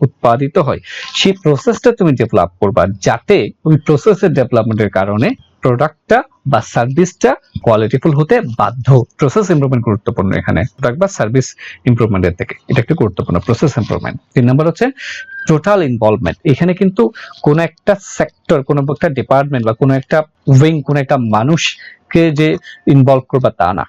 উৎপাদিত হয় সেই প্রসেসটা তুমি ডেভেলপ করবা, যাতে ওই প্রসেসের ডেভেলপমেন্টের কারণে প্রোডাক্টটা বা সার্ভিসটা কোয়ালিটিফুল হতে বাধ্য। প্রসেস ইমপ্রুভমেন্ট গুরুত্বপূর্ণ এখানে, প্রোডাক্ট বা সার্ভিস ইমপ্রুভমেন্টের থেকে এটা একটু গুরুত্বপূর্ণ, প্রসেস ইমপ্রুভমেন্ট। তিন নম্বর হচ্ছে টোটাল ইনভলভমেন্ট। এখানে কিন্তু কোন একটা সেক্টর, কোন একটা ডিপার্টমেন্ট বা কোন একটা উইং, কোন একটা মানুষকে যে ইনভলভ করবে তা না,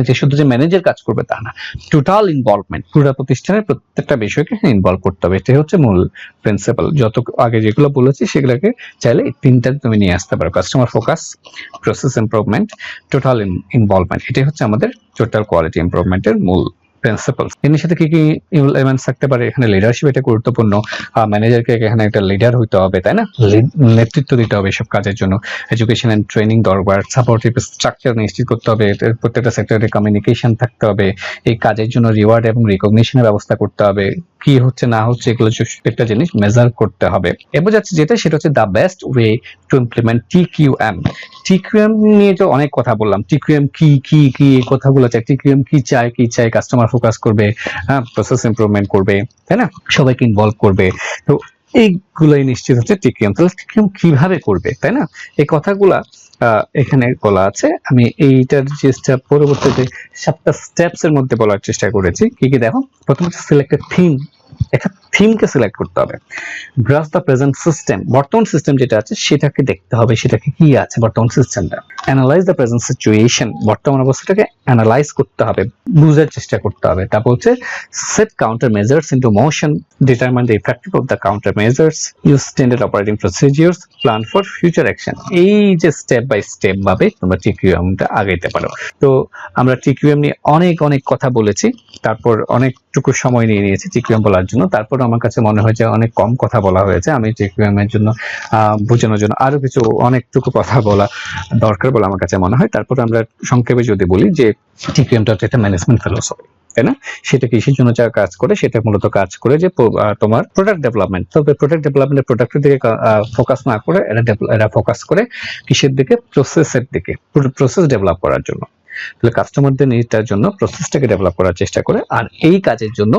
যে শুধু যে ম্যানেজার কাজ করবে তা না, টোটাল ইনভলভমেন্ট, পুরো প্রতিষ্ঠানের প্রত্যেকটা বিষয়কে ইনভলভ করতে হবে। এটাই হচ্ছে মূল প্রিন্সিপাল। যত আগে যেগুলো বলেছি সেগুলোকে চাইলে এই তিনটা তুমি নিয়ে আসতে পারো, customer focus, process improvement, total involvement. এটাই হচ্ছে আমাদের টোটাল কোয়ালিটি ইমপ্রুভমেন্টের মূল প্রিন্সিপাল। এর সাথে কি কি এলিমেন্টস থাকতে পারে, এখানে লিডারশিপ এটা গুরুত্বপূর্ণ। ম্যানেজারকে এখানে একটা লিডার হইতে হবে, তাই না, নেতৃত্ব দিতে হবে সব কাজের জন্য। এডুকেশন এন্ড ট্রেনিং দরকার, সাপোর্টিভ স্ট্রাকচার নিশ্চিত করতে হবে, প্রত্যেকটা সেক্টরে কমিউনিকেশন থাকতে হবে, এই কাজের জন্য রিওয়ার্ড এবং রিকগনিশনের ব্যবস্থা করতে হবে, কি হচ্ছে না হচ্ছে এগুলো একটা জিনিস মেজার করতে হবে। এবার যাচ্ছে যেটা, সেটা হচ্ছে the best way to implement TQM. TQM নিয়ে তো অনেক কথা বললাম, টিকিউএম কি কি কি এই কথাগুলো চাই, টিকিউএম কি চাই, কাস্টমার ফোকাস করবে, হ্যাঁ, প্রসেস ইমপ্রুভমেন্ট করবে, তাই না, সবাইকে ইনভলভ করবে। তো এইগুলাই নিশ্চিত হচ্ছে টিকিউএম। তাহলে টিকিউএম কিভাবে করবে, তাই না, এই কথাগুলা এখানে বলা আছে। আমি এইটার চেষ্টা পরবর্তীতে 7টা স্টেপস এর মধ্যে বলার চেষ্টা করেছি। কি কি দেখো, প্রথমে সিলেক্ট থিম, একটা থিমকে সিলেক্ট করতে হবে। গ্রাস দ্য প্রেজেন্ট সিস্টেম, বর্তমান সিস্টেম যেটা আছে সেটাকে দেখতে হবে, সেটাকে কি আছে বর্তমান সিস্টেমটা। অ্যানালাইজ দ্য প্রেজেন্ট সিচুয়েশন, বর্তমান অবস্থাটাকে অ্যানালাইজ করতে হবে, বুঝার চেষ্টা করতে হবে। তারপর হচ্ছে set counter measures into motion, determine the effective of the counter measures, use standard operating procedures, plan for future action. এই যে স্টেপ বাই স্টেপ ভাবে তোমরা টিকিউএমটা আগাইতে পারো। তো আমরা টিকিউএম নিয়ে অনেক কথা বলেছি, তারপর অনেকটুকু সময় নিয়ে নিয়েছি টিকিউএম বলার জন্য। তারপর আমার কাছে মনে হয় যে অনেক কম কথা বলা হয়েছে। আমি টিকিউএম এর জন্য বোঝানোর জন্য আরো কিছু অনেকটুকু কথা বলা দরকার বলে আমার কাছে মনে হয়। তারপর আমরা সংক্ষেপে যদি বলি যে টিকিউএমটা হচ্ছে একটা ম্যানেজমেন্ট ফিলোসফি, তাই না? সেটা কিসের জন্য যা কাজ করে, সেটা মূলত কাজ করে যে তোমার প্রোডাক্ট ডেভেলপমেন্ট। তবে প্রোডাক্ট ডেভেলপমেন্টের প্রোডাক্টের দিকে ফোকাস না করে এরা ফোকাস করে কিসের দিকে? প্রসেসের দিকে, প্রসেস ডেভেলপ করার জন্য। তাহলে কাস্টমারদের নিডটার জন্য প্রসেসটাকে ডেভেলপ করার চেষ্টা করে, আর এই কাজের জন্য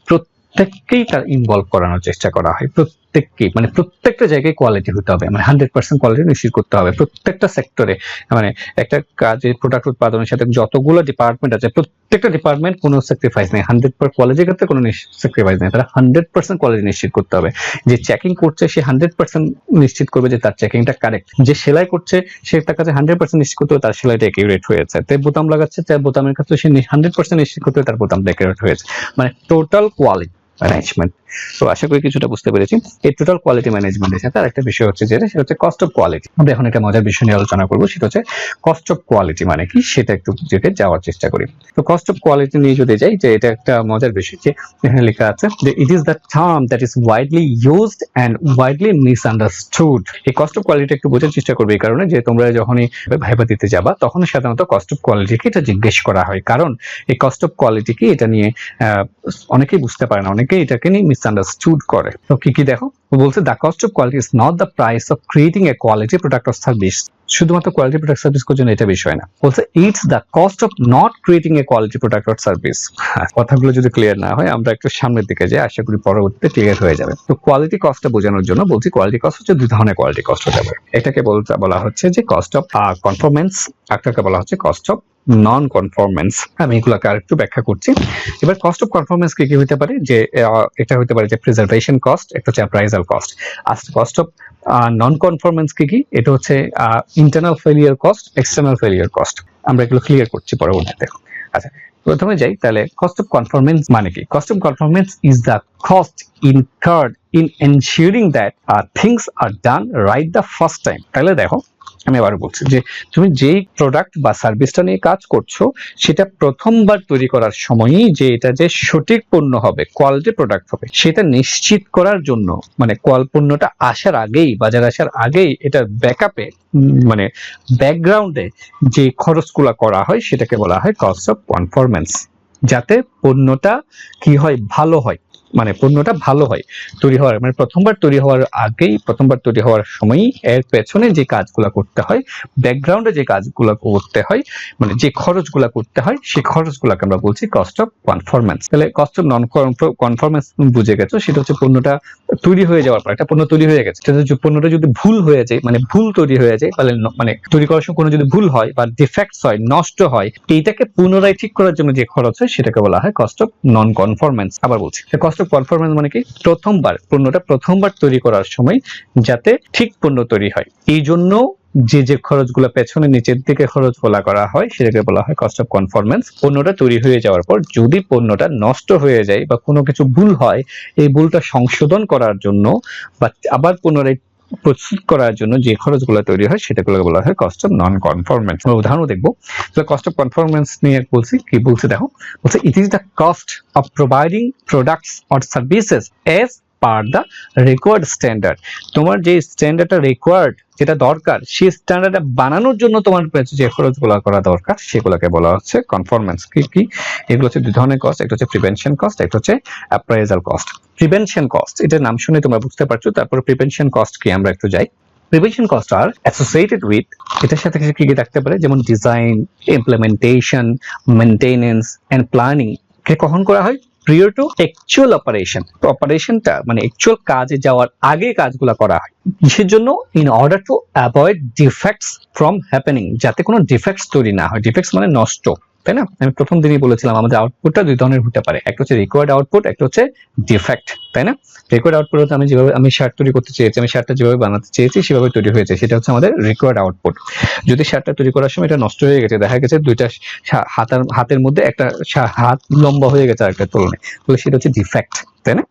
প্রত্যেককেই ইনভলভ করানোর চেষ্টা করা হয়। প্রত্যেককেই, মানে প্রত্যেকটা জায়গায় কোয়ালিটি হতে হবে, মানে 100% কোয়ালিটি নিশ্চিত করতে হবে প্রত্যেকটা সেক্টরে। মানে একটা কাজে প্রোডাক্ট উৎপাদনের সাথে যতগুলো ডিপার্টমেন্ট আছে, প্রত্যেকটা ডিপার্টমেন্ট কোনো স্যাক্রিফাইস নেই, 100% কোয়ালিটির ক্ষেত্রে কোনো স্যাক্রিফাইস নেই। তারা 100% কোয়ালিটি নিশ্চিত করতে হবে। যে চেকিং করছে সে 100% নিশ্চিত করবে যে তার চেকিংটা কারেক্ট। যে সেলাই করছে সে তার কাছে 100% নিশ্চিত করতে হবে তার সেলাইটা একিউরেট হয়েছে। তাই বোতাম লাগাচ্ছে, তার বোতামের ক্ষেত্রে সে 100% নিশ্চিত করতে হবে তার বোতামটা একিউরেট হয়েছে। মানে টোটাল কোয়ালিটি ম্যানেজমেন্ট। তো আশা করি কিছুটা বুঝতে পেরেছি। এই টোটাল কোয়ালিটি ম্যানেজমেন্টের সাথে আরেকটা বিষয় হচ্ছে যেটা, সেটা হচ্ছে কস্ট অফ কোয়ালিটি। আমরা এখন একটা মজার বিষয় নিয়ে আলোচনা করবো, সেটা হচ্ছে কস্ট অফ কোয়ালিটি মানে কি, সেটা একটু যেটা যাওয়ার চেষ্টা করি। তো কস্ট অফ কোয়ালিটি নিয়ে যদি যাই, যে এটা একটা মজার বিষয়, যে এখানে লেখা আছে যে ইট is the term that is widely used and widely misunderstood. এই কস্ট অফ কোয়ালিটি একটু বোঝার চেষ্টা করবে, এই কারণে যে তোমরা যখনই ভাইবা দিতে যাবা তখন সাধারণত কস্ট অফ কোয়ালিটিকে এটা জিজ্ঞেস করা হয়, কারণ এই কস্ট অফ কোয়ালিটি কি এটা নিয়ে অনেকেই বুঝতে পারে না, অনেকেই এটাকে নিয়ে মিসআন্ডারস্টুড করে। তো কি দেখো বলছে, the cost of quality is not the price of creating a quality product or service. শুধুমাত্র কোয়ালিটি প্রোডাক্ট সার্ভিস করার জন্য এটা বিষয় না, বলছে it's the cost of not creating a quality product or service. কথাগুলো যদি ক্লিয়ার না হয়, আমরা একটু সামনের দিকে যাই, আশা করি পরবর্তীতে ক্লিয়ার হয়ে যাবে। তো কোয়ালিটি কস্টটা বোঝানোর জন্য বলছি, কোয়ালিটি কস্ট হচ্ছে দুই ধরনের কোয়ালিটি কস্ট হতে পারে। এটাকে বলা হচ্ছে যে কস্ট অফ কনফরমেন্স, একটাকে বলা হচ্ছে কস্ট অফ নন কনফরমেন্স। আমি এগুলোকে আরেকটু ব্যাখ্যা করছি। এবার কস্ট অফ কনফরমেন্স কি হতে পারে, যে এটা হতে পারে যে প্রিজার্ভেশন কস্ট, একটা হচ্ছে অ্যাপ্রাইজাল কস্ট। আর কস্ট অফ নন কনফরমেন্স কি, এটা হচ্ছে internal failure cost, external failure cost. আমরা এগুলো ক্লিয়ার করছি পরবর্তীতে। আচ্ছা, প্রথমে যাই, তাহলে কস্ট অফ কনফরমেন্স মানে কি? Cost of conformance is the cost incurred in ensuring that things are done right the first time. তাহলে দেখো, আমি আবার বলছি যে তুমি যেই প্রোডাক্ট বা সার্ভিসটা নিয়ে কাজ করছো, সেটা প্রথমবার তৈরি করার সময়ই যে এটা যে সঠিক পণ্য হবে, কোয়ালিটি প্রোডাক্ট হবে, সেটা নিশ্চিত করার জন্য, মানে পণ্যটা আসার আগেই, বাজারে আসার আগেই, এটা ব্যাকআপে, মানে ব্যাকগ্রাউন্ডে যে খরচগুলো করা হয়, সেটাকে বলা হয় কস্ট অফ কনফরমেন্স। যাতে পণ্যটা কি হয়, ভালো হয়, মানে পণ্যটা ভালো হয় তৈরি হওয়ার, মানে প্রথমবার তৈরি হওয়ার আগেই, প্রথমবার তৈরি হওয়ার সময়ই এর পেছনে যে কাজগুলো করতে হয়, ব্যাকগ্রাউন্ডে যে কাজগুলো করতে হয়, মানে যে খরচগুলো করতে হয়, সেই খরচগুলোকে আমরা বলছি কস্ট অফ কনফরমেন্স। তাহলে কস্ট অফ নন কনফরমেন্স বুঝে গেছো, সেটা হচ্ছে পণ্যটা তৈরি হয়ে যাওয়ার পর, একটা পণ্য তৈরি হয়ে গেছে, পণ্যটা যদি ভুল হয়ে যায়, মানে ভুল তৈরি হয়ে যায়, তাহলে মানে তৈরি করার সময় কোনো যদি ভুল হয় বা ডিফেক্টস হয়, নষ্ট হয়, এইটাকে পুনরায় ঠিক করার জন্য যে খরচ হয়, সেটাকে বলা হয় কস্ট অফ নন কনফরমেন্স। আবার বলছি, কস্ট অফ কনফরমেন্স মানে কি, পণ্যটা প্রথমবার তৈরি করার সময় যাতে ঠিক পণ্য তৈরি হয়, এই জন্য যে খরচগুলো পেছনে নিচের দিকে খরচগুলো করা হয়, সেটাকে বলা হয় কস্ট অফ কনফরমেন্স। পণ্যটা তৈরি হয়ে যাওয়ার পর যদি পণ্যটা নষ্ট হয়ে যায় বা কোনো কিছু ভুল হয়, এই ভুলটা সংশোধন করার জন্য বা আবার পুনরায় প্রস্তুত করার জন্য যে খরচগুলো তৈরি হয়, সেটাগুলোকে বলা হয় কস্ট অফ নন কনফরমেন্স। উদাহরণ দেখবো, কস্ট অফ কনফরমেন্স নিয়ে বলছি, কি বলছে দেখো, বলছে it is the cost of providing products or services as per the required standard. তোমার যে স্ট্যান্ডার্ডটা রিকোয়ার্ড, যেটা দরকার, সেই স্ট্যান্ডার্ডটা বানানোর জন্য তোমার যে খরচগুলো করা দরকার, সেগুলোকে বলা হচ্ছে কনফরমেন্স। কি এগুলো হচ্ছে দুই ধরনের কস্ট, একটা হচ্ছে প্রিভেনশন কস্ট, একটা হচ্ছে অ্যাপ্রাইজাল কস্ট। প্রিভেনশন কস্ট, এটার নাম শুনে তোমরা বুঝতে পারছো। তারপর প্রিভেনশন কস্ট কি, আমরা একটু যাই। Prevention cost are associated with, এটার সাথে কি কি থাকতে পারে, যেমন design, implementation, maintenance and planning কে কখন করা হয়, প্রিয়র টু অ্যাকচুয়াল অপারেশন। অপারেশনটা মানে অ্যাকচুয়াল কাজে যাওয়ার আগে কাজগুলো করা হয়, কিসের জন্য, in order to avoid defects from happening, যাতে কোনো ডিফেক্টস তৈরি না হয়। ডিফেক্টস মানে নষ্ট, তাই না? আমি প্রথম দিনই বলেছিলাম আমাদের আউটপুটটা দুই ধরনের হতে পারে, একটা হচ্ছে রিকোয়ার্ড আউটপুট, একটা হচ্ছে ডিফেক্ট, তাই না? রিকোয়ার্ড আউটপুট হচ্ছে আমি শার্ট তৈরি করতে চেয়েছি, আমি শার্টটা যেভাবে বানাতে চেয়েছি সেভাবে তৈরি হয়েছে, সেটা হচ্ছে আমাদের রিকোয়ার্ড আউটপুট। যদি শার্টটা তৈরি করার সময় এটা নষ্ট হয়ে গেছে, দেখা গেছে দুইটা হাতের মধ্যে একটা হাত লম্বা হয়ে গেছে আরেকটার তুলনায়, তাহলে সেটা হচ্ছে ডিফেক্ট, তাই না?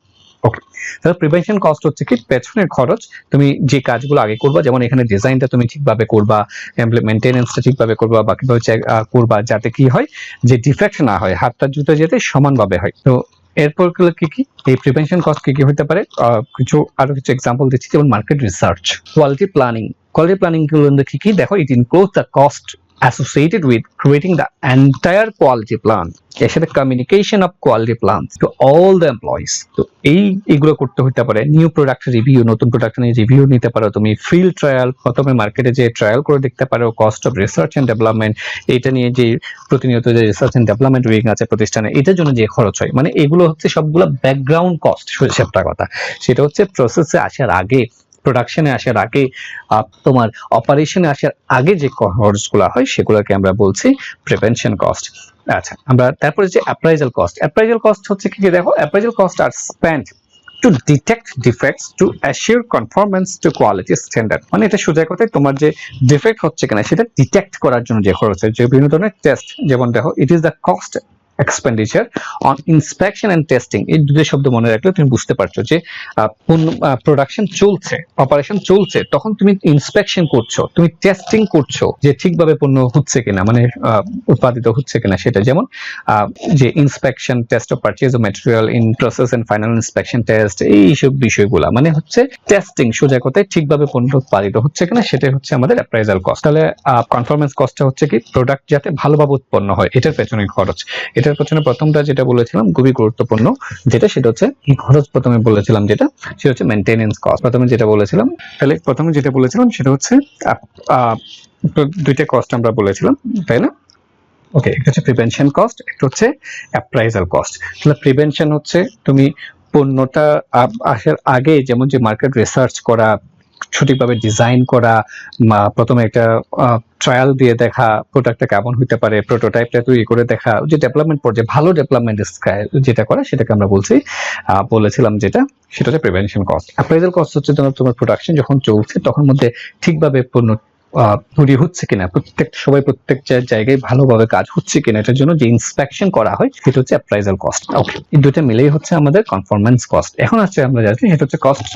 ওকে, তাহলে প্রিভেনশন কস্ট হচ্ছে কি পেছনের খরচ, তুমি যে কাজগুলো আগে করবা, যেমন এখানে ডিজাইনটা তুমি ঠিকভাবে করবা, মেনটেনেন্সটা ঠিকভাবে করবা, বাকিভাবে করবা যাতে কি হয় যে ডিফেক্ট না হয়, হাতটা জুতো যাতে সমানভাবে হয়। তো এরপর কি কি এই প্রিভেনশন কস্ট কি কি হতে পারে, আরো কিছু এক্সাম্পল দিচ্ছি, যেমন মার্কেট রিসার্চ, কোয়ালিটি প্ল্যানিং গুলো কি কি দেখো, it includes the cost associated with creating the entire quality plan, এর সাথে communication of quality plan to all the employees. তো এইগুলো করতে হতে পারে, নিউ প্রোডাক্ট রিভিউ, নতুন প্রোডাক্ট নিয়ে রিভিউ নিতে পারো তুমি, ফিল্ড ট্রায়াল, প্রথমে মার্কেটে যে ট্রায়াল করে দেখতে পারো, cost of research and development, এটা নিয়ে যে প্রতিনিয়ত যে রিসার্চ এন্ড ডেভেলপমেন্ট উইং আছে প্রতিষ্ঠানে, এটার জন্য যে খরচ হয়, মানে এগুলো হচ্ছে সবগুলো ব্যাকগ্রাউন্ড কস্ট, সেটা কথা, সেটা হচ্ছে প্রসেসে আসার আগে, প্রোডাকশনে আসার আগে, তোমার অপারেশনে আসার আগে যে খরচগুলো হয় সেগুলোকে আমরা বলছি প্রিভেনশন কস্ট। আচ্ছা, আমরা তারপরে যে অ্যাপ্রাইজাল কস্ট হচ্ছে কি, দেখো appraisal cost are spent to detect defects to assure conformance to quality standard, মানে এটা সোজা কথায় তোমার যে ডিফেক্ট হচ্ছে কিনা সেটা ডিটেক্ট করার জন্য যে খরচ হয়, যে বিভিন্ন ধরনের টেস্ট, যেমন দেখো it is the cost expenditure on inspection and testing, এই দুটো শব্দ মনে রাখলে তুমি বুঝতে পারছো যে প্রোডাকশন চলছে, অপারেশন চলছে, তখন তুমি ইন্সপেকশন করছো, তুমি টেস্টিং করছো যে ঠিকভাবে পণ্য হচ্ছে কিনা, মানে উৎপাদিত হচ্ছে কিনা সেটা, যেমন যে inspection test of purchase of material in process and final inspection test, এইসব বিষয়গুলো মানে হচ্ছে টেস্টিং, সোজা কথায় ঠিকভাবে পণ্য উৎপাদিত হচ্ছে কিনা, সেটাই হচ্ছে আমাদের অ্যাপ্রাইজাল কস্ট। তাহলে কনফরমেন্স কস্টটা হচ্ছে কি প্রোডাক্ট যাতে ভালোভাবে উৎপন্ন হয়, এটার পেছনে খরচ। এটার পেছনে প্রথমটা যেটা বলেছিলাম খুবই গুরুত্বপূর্ণ, যেটা সেটা হচ্ছে এই খরচ, প্রথমে বলেছিলাম যেটা সেটা হচ্ছে মেইনটেনেন্স কস্ট, প্রথমে যেটা বলেছিলাম, তাহলে প্রথমে যেটা বলেছিলাম সেটা হচ্ছে দুইটা কস্ট আমরা বলেছিলাম, তাই না? ওকে, একটা হচ্ছে প্রিভেনশন কস্ট, একটা হচ্ছে অ্যাপ্রাইজাল কস্ট। তাহলে প্রিভেনশন হচ্ছে তুমি পণ্যটা আসার আগে, যেমন যে মার্কেট রিসার্চ করা, সঠিকভাবে ডিজাইন করা, প্রথমে একটা ট্রায়াল দিয়ে দেখা প্রোডাক্টটা কেমন হতে পারে, প্রোটোটাইপটা তৈরি করে দেখা, যে ডেভেলপমেন্ট পর্যায়ে ভালো ডেভেলপমেন্ট যেটা করা সেটাকে আমরা বলেছিলাম যেটা সেটা হচ্ছে প্রিভেনশন কস্ট। অ্যাপ্রাইজাল কস্ট হচ্ছে তোমার প্রোডাকশন যখন চলছে তখন মধ্যে ঠিকভাবে পণ্য তৈরি হচ্ছে কিনা, প্রত্যেক জায়গায় ভালোভাবে কাজ হচ্ছে কিনা, এটার জন্য যে ইন্সপেকশন করা হয় সেটা হচ্ছে অ্যাপ্রাইজাল কস্ট। ওকে, এই দুটো মিলেই হচ্ছে আমাদের কনফরমেন্স কস্ট। এখন আছে আমরা জানি সেটা হচ্ছে কস্ট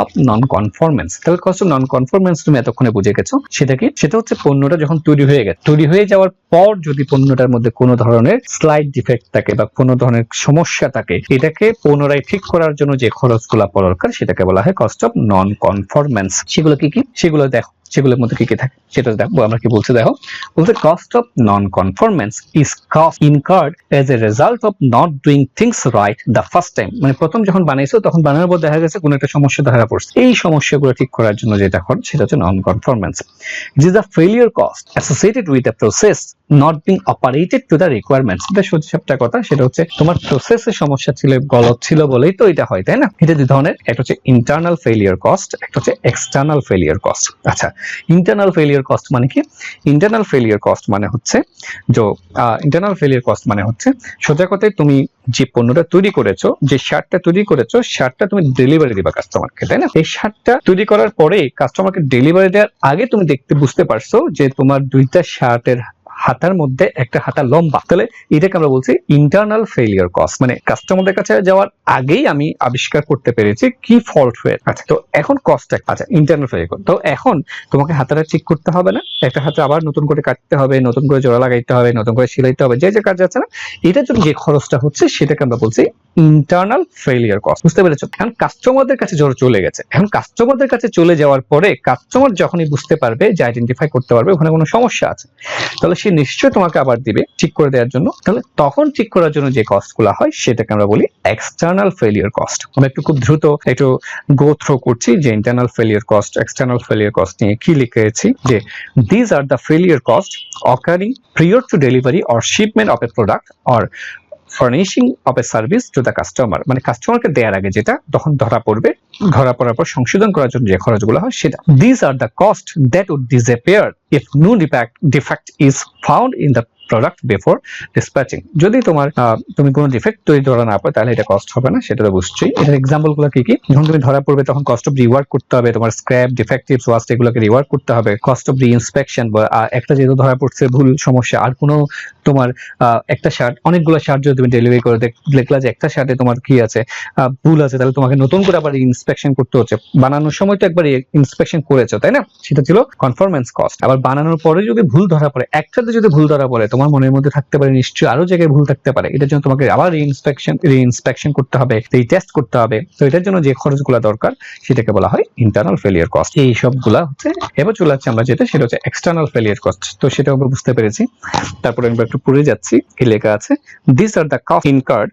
অফ নন কনফরমেন্স। তাহলে কস্ট অফ নন কনফরমেন্স তুমি এতক্ষণে বুঝে গেছো, সেটা কি? সেটা হচ্ছে পণ্যটা যখন তৈরি হয়ে গেছে, তৈরি হয়ে যাওয়ার পর যদি পণ্যটার মধ্যে কোনো ধরনের স্লাইড ডিফেক্ট থাকে বা কোনো ধরনের সমস্যা থাকে, এটাকে পুনরায় ঠিক করার জন্য যে খরচগুলো দরকার সেটাকে বলা হয় কস্ট অফ নন কনফরমেন্স। সেগুলো কি কি? সেগুলো দেখো, সেগুলোর মধ্যে কি কি থাকে সেটা দেখবো আমরা। কি বলছে দেখো, বলছে cost of non conformance is cost incurred as a result of not doing things right the first time. মানে প্রথম যখন বানাইছো তখন বানানোর পর দেখা গেছে কোনো একটা সমস্যা ধরা পড়ছে, এই সমস্যাগুলো ঠিক করার জন্য যেটা খরচ সেটা হচ্ছে non conformance. It is the failure cost associated with the process not being operated to the requirements। এটা সত্যি কথা, সেটা হচ্ছে তোমার প্রসেসে সমস্যা ছিল, গলত ছিল বলেই তো এটা হয়, তাই না? এটা দুই ধরনের, একটা হচ্ছে ইন্টারনাল ফেলিয়ার কস্ট, একটা হচ্ছে এক্সটার্নাল ফেলিয়ার কস্ট। আচ্ছা, ইন্টারনাল ফেলিয়ার কস্ট মানে কি? ইন্টারনাল ফেলিয়ার কস্ট মানে হচ্ছে সোজা কথায় তুমি যে পণ্যটা তৈরি করেছো, যে শার্টটা তৈরি করেছো, শার্টটা তুমি ডেলিভারি দিবা কাস্টমারকে, তাই না? এই শার্টটা তৈরি করার পরে কাস্টমারকে ডেলিভারি দেওয়ার আগে তুমি বুঝতে পারছো যে তোমার দুইটা শার্টের হাতার মধ্যে একটা হাতা লম্বা, তাহলে এটাকে আমরা বলছি ইন্টারনাল ফেলিয়ার কস্ট। মানে কাস্টমারদের কাছে যাওয়ার আগেই আমি আবিষ্কার করতে পেরেছি কি ফল্ট হয়ে। আচ্ছা, তো এখন কস্টটা, আচ্ছা ইন্টারনাল ফেলিয়ার কস্ট, তো এখন তোমাকে হাতাটা ঠিক করতে হবে না, একটা হাতে আবার নতুন করে কাটতে হবে, নতুন করে জোড়া লাগাইতে হবে, নতুন করে সেলাইতে হবে, যে যে কাজ আছে না, এটার জন্য যে খরচটা হচ্ছে সেটাকে আমরা বলছি ইন্টারনাল ফেলিয়ার কস্ট। বুঝতে পেরেছো? এখন কাস্টমারদের কাছে চলে গেছে, এখন কাস্টমারদের কাছে চলে যাওয়ার পরে কাস্টমার যখনই বুঝতে পারবে, যে আইডেন্টিফাই করতে পারবে ওখানে কোনো সমস্যা আছে, তাহলে সে নিশ্চয়ই তোমাকে আবার দিবে ঠিক করে দেওয়ার জন্য। তাহলে তখন ঠিক করার জন্য যে কস্টগুলো হয় সেটাকে আমরা বলি এক্সটার্নাল ফেলিয়ার কস্ট। আমরা একটু খুব দ্রুত একটু গো থ্রু করছি যে internal failure cost, external failure cost নিয়ে কি লিখেছি, যে this are the failure cost occurring prior two delivery or shipment of A product or furnishing of a service to the customer. মানে কাস্টমারকে দেওয়ার আগে যেটা তখন ধরা পড়ার পর সংশোধন করার জন্য যে খরচগুলো হয় সেটা। This are the cost that would disappear if no defect is found in the product before dispatching. যদি তুমি কোনো ডিফেক্ট তৈরি ধরা না পাও তাহলে এটা কস্ট হবে না, সেটা তো বুঝছোই। এটার এক্সাম্পলগুলো কি কি? যখন তুমি ধরা পড়বে তখন কস্ট অফ রিওয়ার্ক করতে হবে, তোমার স্ক্র্যাপ, ডিফেক্টিভস, ওয়াস্ট এগুলোকে রিওয়ার্ক করতে হবে, কস্ট অফ রি-ইন্সপেকশন, বা একটা যেহেতু ধরা পড়ছে ভুল সমস্যা, আর কোনো তোমার একটা শার্ট, অনেকগুলো শার্ট যদি তুমি ডেলিভারি করে দেখলা যে একটা শার্টে তোমার কি আছে ভুল আছে, তাহলে তোমাকে নতুন করে আবার ইন্সপেকশন করতে হচ্ছে। বানানোর সময় তো একবার ইন্সপেকশন করেছো, তাই না? সেটা ছিল কনফরমেন্স কস্ট। আবার বানানোর পরে যদি ভুল ধরা পড়ে, একটাতে যদি ভুল ধরা পড়ে, তোমার মনের মধ্যে থাকতে পারে নিশ্চয়ই আরো জায়গায় ভুল থাকতে পারে, এটার জন্য তোমাকে আবার রি-ইন্সপেকশন করতে হবে, টেস্ট করতে হবে। তো এটার জন্য যে খরচগুলো দরকার সেটাকে বলা হয় ইন্টারনাল ফেলিয়ার কস্ট। এই সবগুলা হচ্ছে। এবার চলে যাচ্ছে আমরা যেটা, সেটা হচ্ছে এক্সটার্নাল ফেলিয়ার কস্ট। তো সেটা আমরা বুঝতে পেরেছি। তারপরে আমরা একটু পড়ে যাচ্ছি, কি লেখা আছে। This are the cost incurred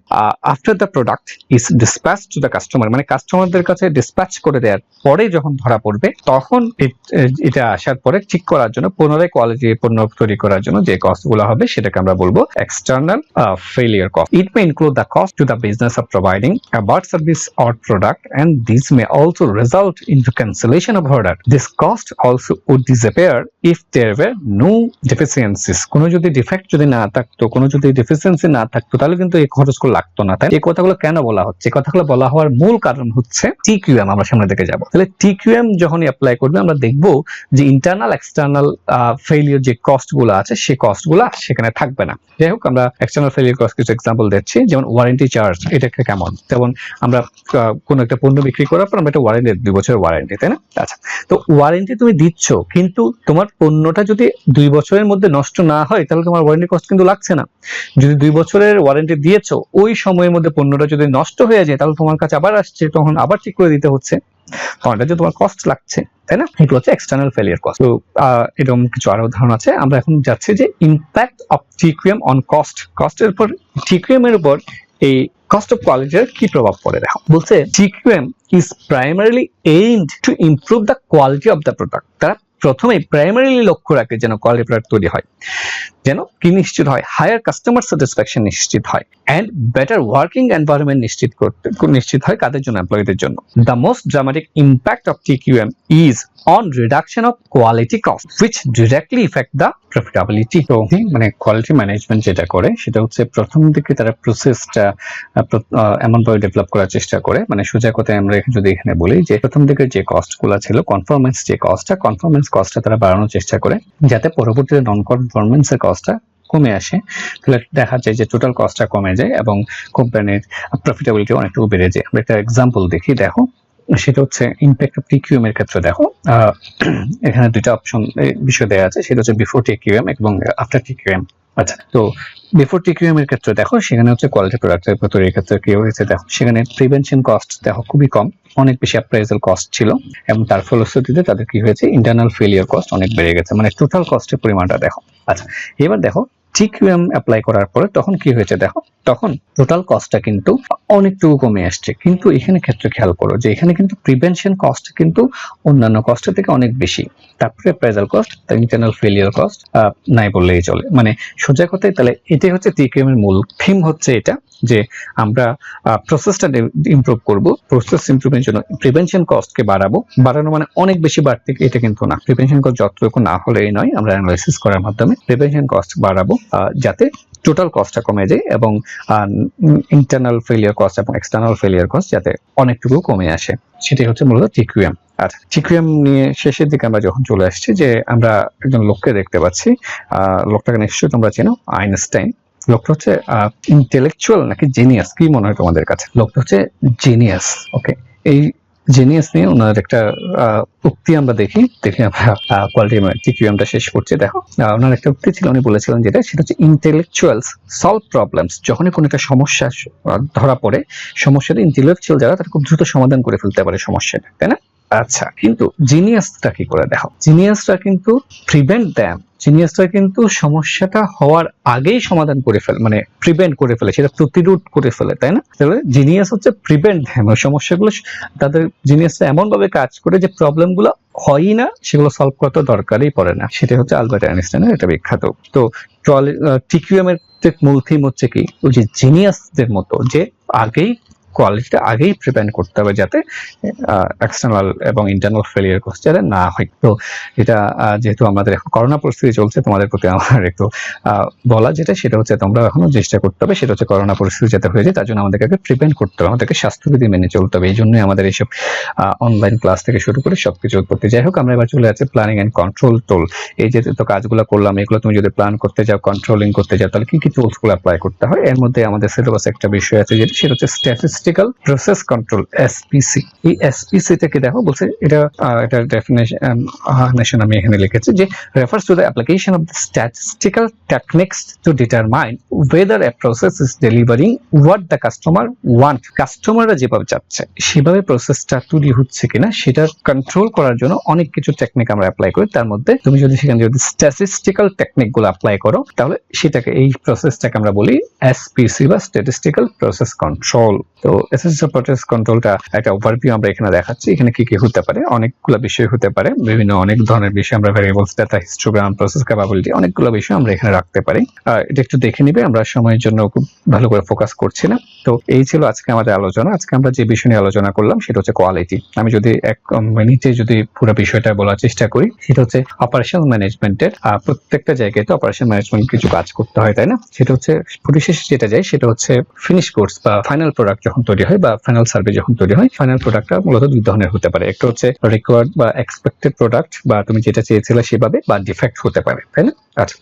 after the product is dispatch to the customer, মানে কাস্টমারদের কাছে ডিসপ্যাচ করে দেওয়ার পরে যখন ধরা পড়বে, তখন এটা আসার পরে ঠিক করার জন্য, পুনরায় কোয়ালিটি পণ্য তৈরি করার জন্য যে কস্ট গুলো হবে সেটাকে আমরা বলবো external failure cost. It May include the cost to the business of providing a bad service or product, and this may also result in the cancellation of order. This cost also would disappear if there were no deficiencies. কোনো যদি defect যদি না থাকতো, কোনো যদি deficiency না থাকতো, তাহলে কিন্তু এই খরচগুলো লাগতো না। তাই এই কথাগুলো কেন বলা হচ্ছে? কথাগুলো বলা হওয়ার মূল কারণ হচ্ছে টিকিউএম। আমরা সামনে দিকে যাব। তাহলে টিকিউএম যখনই অ্যাপ্লাই করবে, আমরা দেখব যে ইন্টারনাল এক্সটার্নাল ফেলিয়ার যে কস্ট গুলো আছে, সেই কস্ট গুলো সেখানে থাকবে না। যাই হোক, আমরা এক্সটার্নাল ফেলিয়ার কস্ট কিছু এক্সাম্পল দিচ্ছি। যেমন ওয়ারেন্টি চার্জ, এটা কেমন? যেমন আমরা কোনো একটা পণ্য বিক্রি করার পর আমরা একটা ওয়ারেন্টি, 2 বছরের ওয়ারেন্টি, তাই না? আচ্ছা, তো ওয়ারেন্টি তুমি দিচ্ছ, কিন্তু তোমার পণ্যটা যদি 2 বছরের মধ্যে নষ্ট না হয়, তাহলে তোমার ওয়ারেন্টি কস্ট কিন্তু লাগছে না। যদি 2 বছরের ওয়ারেন্টি দিয়েছো, ওই সময়ের মধ্যে পণ্যটা যদি নষ্ট হয়ে যায়, তাহলে তোমার কাছে আবার আসছে, তখন আবার ঠিক করে দিতে হচ্ছে, তখন এটা যে তোমার কস্ট লাগছে, তাই না? এগুলো হচ্ছে এক্সটার্নাল ফেলিয়ার কস্ট। তো এরকম কিছু আরো উদাহরণ আছে। আমরা এখন যাচ্ছি যে impact of TQM on cost. কস্টের উপর, টিকিউএম এর উপর এই কস্ট অফ কোয়ালিটির কি প্রভাব পড়ে দেখো। বলছে TQM is primarily aimed to improve the quality of the product. তারা প্রথমেই প্রাইমারিলি লক্ষ্য রাখে যেন কোয়ালিটি প্রোডাক্ট তৈরি হয়, যেন কি নিশ্চিত হয়, হায়ার কাস্টমার স্যাটিসফ্যাকশন নিশ্চিত হয়, এন্ড বেটার ওয়ার্কিং এনভায়রনমেন্ট নিশ্চিত হয় কাদের জন্য? এমপ্লয়ীদের জন্য। The most dramatic impact of TQM is on reduction of quality cost which directly effect the profitability. তো মানে কোয়ালিটি ম্যানেজমেন্ট যেটা করে সেটা হচ্ছে প্রথম দিকে তারা প্রসেসটা এমনভাবে ডেভেলপ করার চেষ্টা করে, মানে সোজা কথায় আমরা যদি এখানে বলি যে প্রথম দিকে যে কস্টগুলো ছিল, কনফরমেন্স যে কস্টটা তারা বাড়ানোর চেষ্টা করে, যাতে পরবর্তীতে নন কনফরমেন্সের কস্টটা কমে আসে। তাহলে দেখা যায় যে টোটাল কস্টটা কমে যায় এবং কোম্পানির প্রফিটেবিলিটি অনেকটুকু বেড়ে যায়। আমরা একটা এক্সাম্পল দেখি, দেখো। সেটা হচ্ছে ইম্প্যাক্ট অফ টিকিউএম এর ক্ষেত্রে। দেখো এখানে দুইটা অপশন বিষয় দেওয়া আছে, সেটা হচ্ছে বিফোর টিকিউএম এবং আফটার টিকিউএম। আচ্ছা, তো বিফোর টিকিউএম এর ক্ষেত্রে দেখো, সেখানে হচ্ছে কোয়ালিটি প্রোডাক্টের তৈরির ক্ষেত্রে কি হয়েছে দেখো, সেখানে প্রিভেনশন কস্ট দেখো খুবই কম, অনেক বেশি অ্যাপ্রাইজাল কস্ট ছিল, এবং তার ফলশ্রুতিতে তাদের কি হয়েছে, ইন্টারনাল ফেলিয়ার কস্ট অনেক বেড়ে গেছে, মানে টোটাল কস্টের পরিমাণটা দেখো। আচ্ছা, এবার দেখো টিকিউএম অ্যাপ্লাই করার পরে তখন কি হয়েছে দেখো, তখন টোটাল কস্টটা কিন্তু অনেকটুকু কমে আসছে। কিন্তু এখানে ক্ষেত্রে খেয়াল করো যে এখানে কিন্তু প্রিভেনশন কস্ট কিন্তু অন্যান্য কস্টের থেকে অনেক বেশি। তারপরে appraisal cost, internal failure cost নাই বললেই চলে। মানে সোজা কথায় তাহলে এটাই হচ্ছে টিকিউএম এর মূল থিম, হচ্ছে এটা যে আমরা প্রসেসটা ইমপ্রুভ করব, প্রসেস ইমপ্রুভের জন্য প্রিভেনশন কস্টকে বাড়ানো মানে অনেক বেশি বাড়তে, এটা কিন্তু না। প্রিভেনশন কস্ট যতটুকু না হলেই নয়, আমরা অ্যানালাইসিস করার মাধ্যমে প্রিভেনশন কস্ট বাড়াবো যাতে টোটাল কস্টটা কমে যায়, এবং ইন্টারনাল ফেলিয়ার কস্ট এবং এক্সটার্নাল ফেলিয়ার কস্ট যাতে অনেকটুকু কমে আসে। সেটাই হচ্ছে মূলত টিকিউএম। আচ্ছা, টিকিউএম নিয়ে শেষের দিকে আমরা যখন চলে আসছি, যে আমরা একজন লোককে দেখতে পাচ্ছি, লোকটাকে নিশ্চয়ই তোমরা চেনো, আইনস্টাইন। লোকটা হচ্ছে ইন্টেলেকচুয়াল নাকি জিনিয়াস, কি মনে হয় তোমাদের কাছে? লোকটা হচ্ছে জিনিয়াস। ওকে, এই জিনিয়াস নিয়ে ওনার একটা উক্তি আমরা দেখি আমরা কোয়ালিটি টিকিউএমটা শেষ করছি। দেখো, ওনার একটা উক্তি ছিল, উনি বলেছিলেন যেটা, সেটা হচ্ছে ইন্টেলেকচুয়ালস সলভ প্রবলেমস। যখনই কোনো একটা সমস্যা ধরা পড়ে, সমস্যাটা ইন্টেলেকচুয়াল যারা, তারা খুব দ্রুত সমাধান করে ফেলতে পারে সমস্যাটা, তাই না? আচ্ছা, কিন্তু জিনিয়াসটা কি করে দেখো, জিনিয়াসটা কিন্তু প্রিভেন্ট দেম, জিনিয়াসটা কিন্তু সমস্যাটা হওয়ার আগেই সমাধান করে ফেলে, মানে প্রিভেন্ট করে ফেলে, সেটা প্রতিরোধ করে ফেলে, তাই না? তাহলে জিনিয়াস হচ্ছে প্রিভেন্ট দেম, সমস্যাগুলো তাদের জিনিয়াসটা এমন ভাবে কাজ করে যে প্রবলেমগুলো হয়ই না, সেগুলো সলভ করতে দরকারই পড়ে না। সেটা হচ্ছে আলবার্ট আইনস্টাইনের একটা বিখ্যাত। তো টিকিউএম এর মূল থিম হচ্ছে কি, ওই যে জিনিয়াসদের মতো, যে আগেই কোয়ালিটিটা আগেই প্রিভেন্ট করতে হবে, যাতে এক্সটার্নাল এবং ইন্টারনাল ফেলিয়ার যাতে না হয়। তো এটা যেহেতু আমাদের এখন করোনা পরিস্থিতি চলছে, তোমাদের প্রতি আমার একটু বলা যেটা সেটা হচ্ছে তোমরা এখনো চেষ্টা করতে হবে, সেটা হচ্ছে করোনা পরিস্থিতি যাতে হয়ে যায় তার জন্য আমাদেরকে প্রিভেন্ট করতে হবে, আমাদেরকে স্বাস্থ্যবিধি মেনে চলতে হবে। এই জন্যই আমাদের এইসব অনলাইন ক্লাস থেকে শুরু করে সবকিছু করতে। যাই হোক, আমরা এবার চলে যাচ্ছি প্ল্যানিং এন্ড কন্ট্রোল টুল। এই যে তো কাজগুলো করলাম, এগুলো তুমি যদি প্ল্যান করতে যাও, কন্ট্রোলিং করতে যাও, তাহলে কি কি টুলস গুলো অ্যাপ্লাই করতে হয়। এর মধ্যে আমাদের সিলেবাসে একটা বিষয় আছে যেটা সেটা হচ্ছে স্ট্যাটিস্টিক্যাল প্রসেস কন্ট্রোল, এসপিসি। এই এসপিসি থেকে দেখো বলছে এটা ডেফিনেশন আমি এখানে লিখেছি যে refers to the application of the statistical techniques to determine whether a process is delivering what the customer want. কাস্টমাররা যেভাবে চাচ্ছে সেভাবে প্রসেসটা তৈরি হচ্ছে কিনা সেটা কন্ট্রোল করার জন্য অনেক কিছু টেকনিক আমরা অ্যাপ্লাই করি। তার মধ্যে তুমি যদি সেখানে যদি স্ট্যাটিস্টিক্যাল টেকনিক গুলো অ্যাপ্লাই করো তাহলে সেটাকে, এই প্রসেসটাকে আমরা বলি এসপিসি বা স্ট্যাটিস্টিক্যাল প্রসেস কন্ট্রোল। তো স্ট্যাটিস্টিক্যাল প্রসেস কন্ট্রোলটা একটা ওভারভিউ আমরা এখানে দেখাচ্ছি। এখানে কি কি হতে পারে, অনেকগুলো বিষয় হতে পারে, বিভিন্ন অনেক ধরনের বিষয় আমরা variables, data, histogram, process capability, অনেকগুলো বিষয় আমরা এখানে রাখতে পারি। এটা একটু দেখে নিবে, আমরা সময়ের জন্য খুব ভালো করে ফোকাস করছি না। তো এই ছিল আজকে আমাদের আলোচনা। আজকে আমরা যে বিষয় নিয়ে আলোচনা করলাম সেটা হচ্ছে কোয়ালিটি। আমি যদি এক মিনিটে যদি পুরো বিষয়টা বলার চেষ্টা করি, সেটা হচ্ছে অপারেশন ম্যানেজমেন্টের প্রত্যেকটা জায়গায় তো অপারেশন ম্যানেজমেন্ট কিছু কাজ করতে হয়, তাই না? সেটা হচ্ছে পরিশেষে যেটা যায় সেটা হচ্ছে ফিনিশ কোর্স বা ফাইনাল প্রোডাক্ট যখন তৈরি হয় বা ফাইনাল সার্ভিস যখন তৈরি হয়, ফাইনাল প্রোডাক্টটা মূলত দুই ধরনের হতে পারে। একটা হচ্ছে রিকোয়ার্ড বা এক্সপেক্টেড প্রোডাক্ট, বা তুমি যেটা চেয়েছিলে সেভাবে, বা ডিফেক্ট হতে পারে, তাই না? আচ্ছা,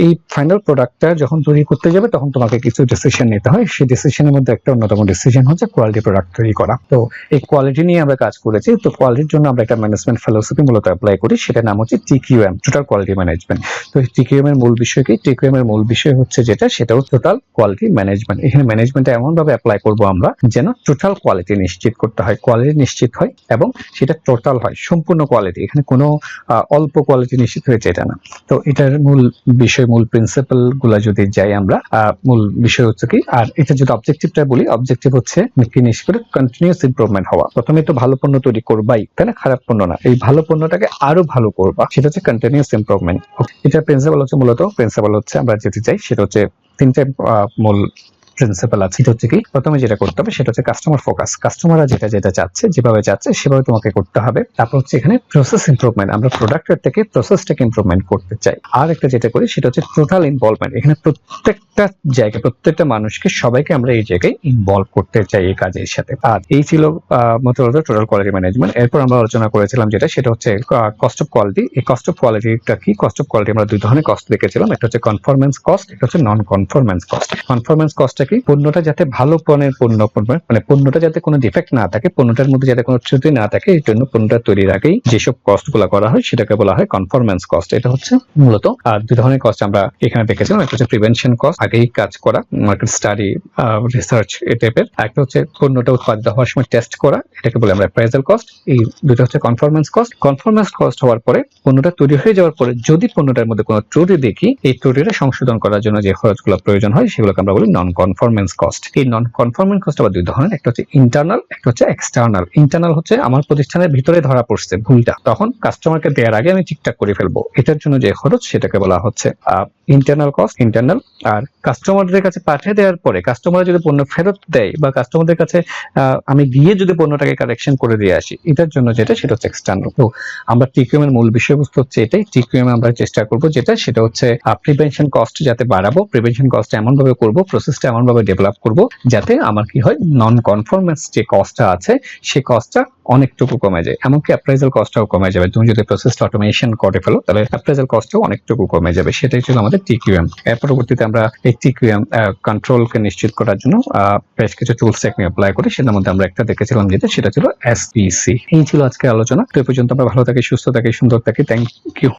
এই ফাইনাল প্রোডাক্টটা যখন তৈরি করতে যাবে তখন তোমাকে কিছু ডিসিশন নিতে হয়। সেই ডিসিশনের মধ্যে একটা অন্যতম ডিসিশন হচ্ছে কোয়ালিটি প্রোডাক্ট তৈরি করা। তো এই কোয়ালিটি নিয়ে আমরা কাজ করেছি। তো কোয়ালিটির জন্য আমরা একটা ম্যানেজমেন্ট ফিলোসফি মূলত অ্যাপ্লাই করি, সেটার নাম হচ্ছে টিকিউএম, টোটাল কোয়ালিটি ম্যানেজমেন্ট। তো টিকিউএম এর মূল বিষয় কি? টিকিউএম এর মূল বিষয় হচ্ছে যেটা সেটা হচ্ছে টোটাল কোয়ালিটি ম্যানেজমেন্ট। এখানে ম্যানেজমেন্টটা এমন ভাবে অ্যাপ্লাই করব আমরা যেন টোটাল কোয়ালিটি নিশ্চিত করতে হয়, কোয়ালিটি নিশ্চিত হয় এবং সেটা টোটাল হয়, সম্পূর্ণ কোয়ালিটি। এখানে কোনো অল্প কোয়ালিটি নিশ্চিত হয়েছে এটা না। তো এটার মূল বিষয়, মূল প্রিন্সিপাল গুলা যদি যাই আমরা, মূল বিষয় হচ্ছে কি, আর এটা যদি অবজেক্টিভটা বলি, অবজেক্টিভ হচ্ছে ফিনিশ করে কন্টিনিউয়াস ইমপ্রুভমেন্ট হওয়া। প্রথমে তো ভালো পণ্য তৈরি করবাই, তাই না? খারাপ পণ্য না, এই ভালো পণ্যটাকে আরো ভালো করবা, সেটা হচ্ছে কন্টিনিউয়াস ইমপ্রুভমেন্ট। এটা প্রিন্সিপাল হচ্ছে, মূলত প্রিন্সিপাল হচ্ছে আমরা যেতে চাই সেটা হচ্ছে তিনটে মূল প্রিন্সিপাল আছে। এটা হচ্ছে কি, প্রথমে যেটা করতে হবে সেটা হচ্ছে কাস্টমার ফোকাস। কাস্টমাররা যেটা চাচ্ছে, যেভাবে চাচ্ছে সেভাবে তোমাকে করতে হবে। তারপর হচ্ছে এখানে প্রসেস ইমপ্রুভমেন্ট, আমরা প্রোডাক্টের থেকে প্রসেসটাকে ইমপ্রুভমেন্ট করতে চাই। আর একটা যেটা করি সেটা হচ্ছে টোটাল ইনভলভমেন্ট। এখানে প্রত্যেকটা জায়গায়, প্রত্যেকটা মানুষকে, সবাইকে আমরা এই জায়গায় ইনভলভ করতে চাই এই কাজের সাথে। আর এই ছিল মূলত টোটাল কোয়ালিটি ম্যানেজমেন্ট। এরপর আমরা আলোচনা করেছিলাম যেটা সেটা হচ্ছে কস্ট অফ কোয়ালিটি। এই কস্ট অফ কোয়ালিটিটা কি? কস্ট অফ কোয়ালিটি আমরা দুই ধরনের কস্ট দেখেছিলাম, একটা হচ্ছে কনফরমেন্স কস্ট, একটা হচ্ছে নন কনফরমেন্স কস্ট। কনফরমেন্স কস্ট কি? পণ্যটা যাতে ভালো মানের পণ্য, মানে পণ্যটা যাতে কোনো ডিফেক্ট না থাকে, পণ্যটার মধ্যে যাতে কোনো ত্রুটি না থাকে, এই জন্য পণ্যটা তৈরির আগেই যেসব কস্ট গুলো করা হয় সেটাকে বলা হয় কনফরমেন্স কস্ট। এটা হচ্ছে মূলত। আর দুই ধরনের কস্ট আমরা এখানে দেখেছিলাম, একটা হচ্ছে প্রিভেনশন কস্ট, আগেই কাজ করা, মার্কেট স্টাডি, রিসার্চ এই টাইপের। একটা হচ্ছে পণ্যটা উৎপাদিত হওয়ার সময় টেস্ট করা, এটাকে বলে আমরা অ্যাপ্রাইজাল কস্ট। এই দুটো হচ্ছে কনফরমেন্স কস্ট। কনফরমেন্স কস্ট হওয়ার পরে, পণ্যটা তৈরি হয়ে যাওয়ার পরে যদি পণ্যটার মধ্যে কোনো ত্রুটি দেখি, এই ত্রুটিটা সংশোধন করার জন্য যে খরচগুলো প্রয়োজন হয় সেগুলোকে আমরা বলি নন কনফরমেন্স কস্ট। এই নন কনফরমেন্স কস্ট আবার দুই ধরনের, একটা হচ্ছে ইন্টারনাল, একটা হচ্ছে এক্সটার্নাল। ইন্টারনাল হচ্ছে আমার প্রতিষ্ঠানের ভিতরে ধরা পড়ছে ভুলটা, তখন কাস্টমারকে দেওয়ার আগে আমি ঠিকঠাক করে ফেলবো, এটার জন্য যে খরচ সেটাকে বলা হচ্ছে ইন্টারনাল কস্ট, ইন্টারনাল। আর কাস্টমারদের কাছে পাঠিয়ে দেওয়ার পরে কাস্টমার যদি পণ্য ফেরত দেয় বা কাস্টমারদের কাছে আমি গিয়ে যদি পণ্যটাকে কারেকশন করে দিয়ে আসি, এটার জন্য যেটা সেটা হচ্ছে এক্সটার্নাল। তো আমরা টিকিউএম এর মূল বিষয়বস্তু হচ্ছে এটাই। টিকিউএম আমরা চেষ্টা করব যেটা সেটা হচ্ছে প্রিভেনশন কস্ট যাতে বাড়াবো, প্রিভেনশন কস্ট এমন ভাবে করব, প্রসেসটা এমন ভাবে ডেভেলপ করব যাতে আমার কি হয়, নন কনফরমেন্স যে কস্টটা আছে সেই কস্টটা অনেকটুকু কমে যায়, এমনকি অ্যাপ্রাইজাল কস্টটাও কমে যাবে। তুমি যদি প্রসেসটা অটোমেশন করে ফেলো তাহলে অ্যাপ্রাইজাল কস্টটাও অনেকটুকু কমে যাবে। সেটাই ছিল আমাদের টিকিউএম। এর পরবর্তীতে আমরা এই টিকিউএম কন্ট্রোলকে নিশ্চিত করার জন্য বেশ কিছু টুলস টেকনিক অ্যাপ্লাই করি, সেটার মধ্যে আমরা একটা দেখেছিলাম যেটা সেটা ছিল এসপিসি। এই ছিল আজকের আলোচনা। তো এই পর্যন্ত আমরা ভালো থাকি, সুস্থ থাকি, সুন্দর থাকি। Thank you.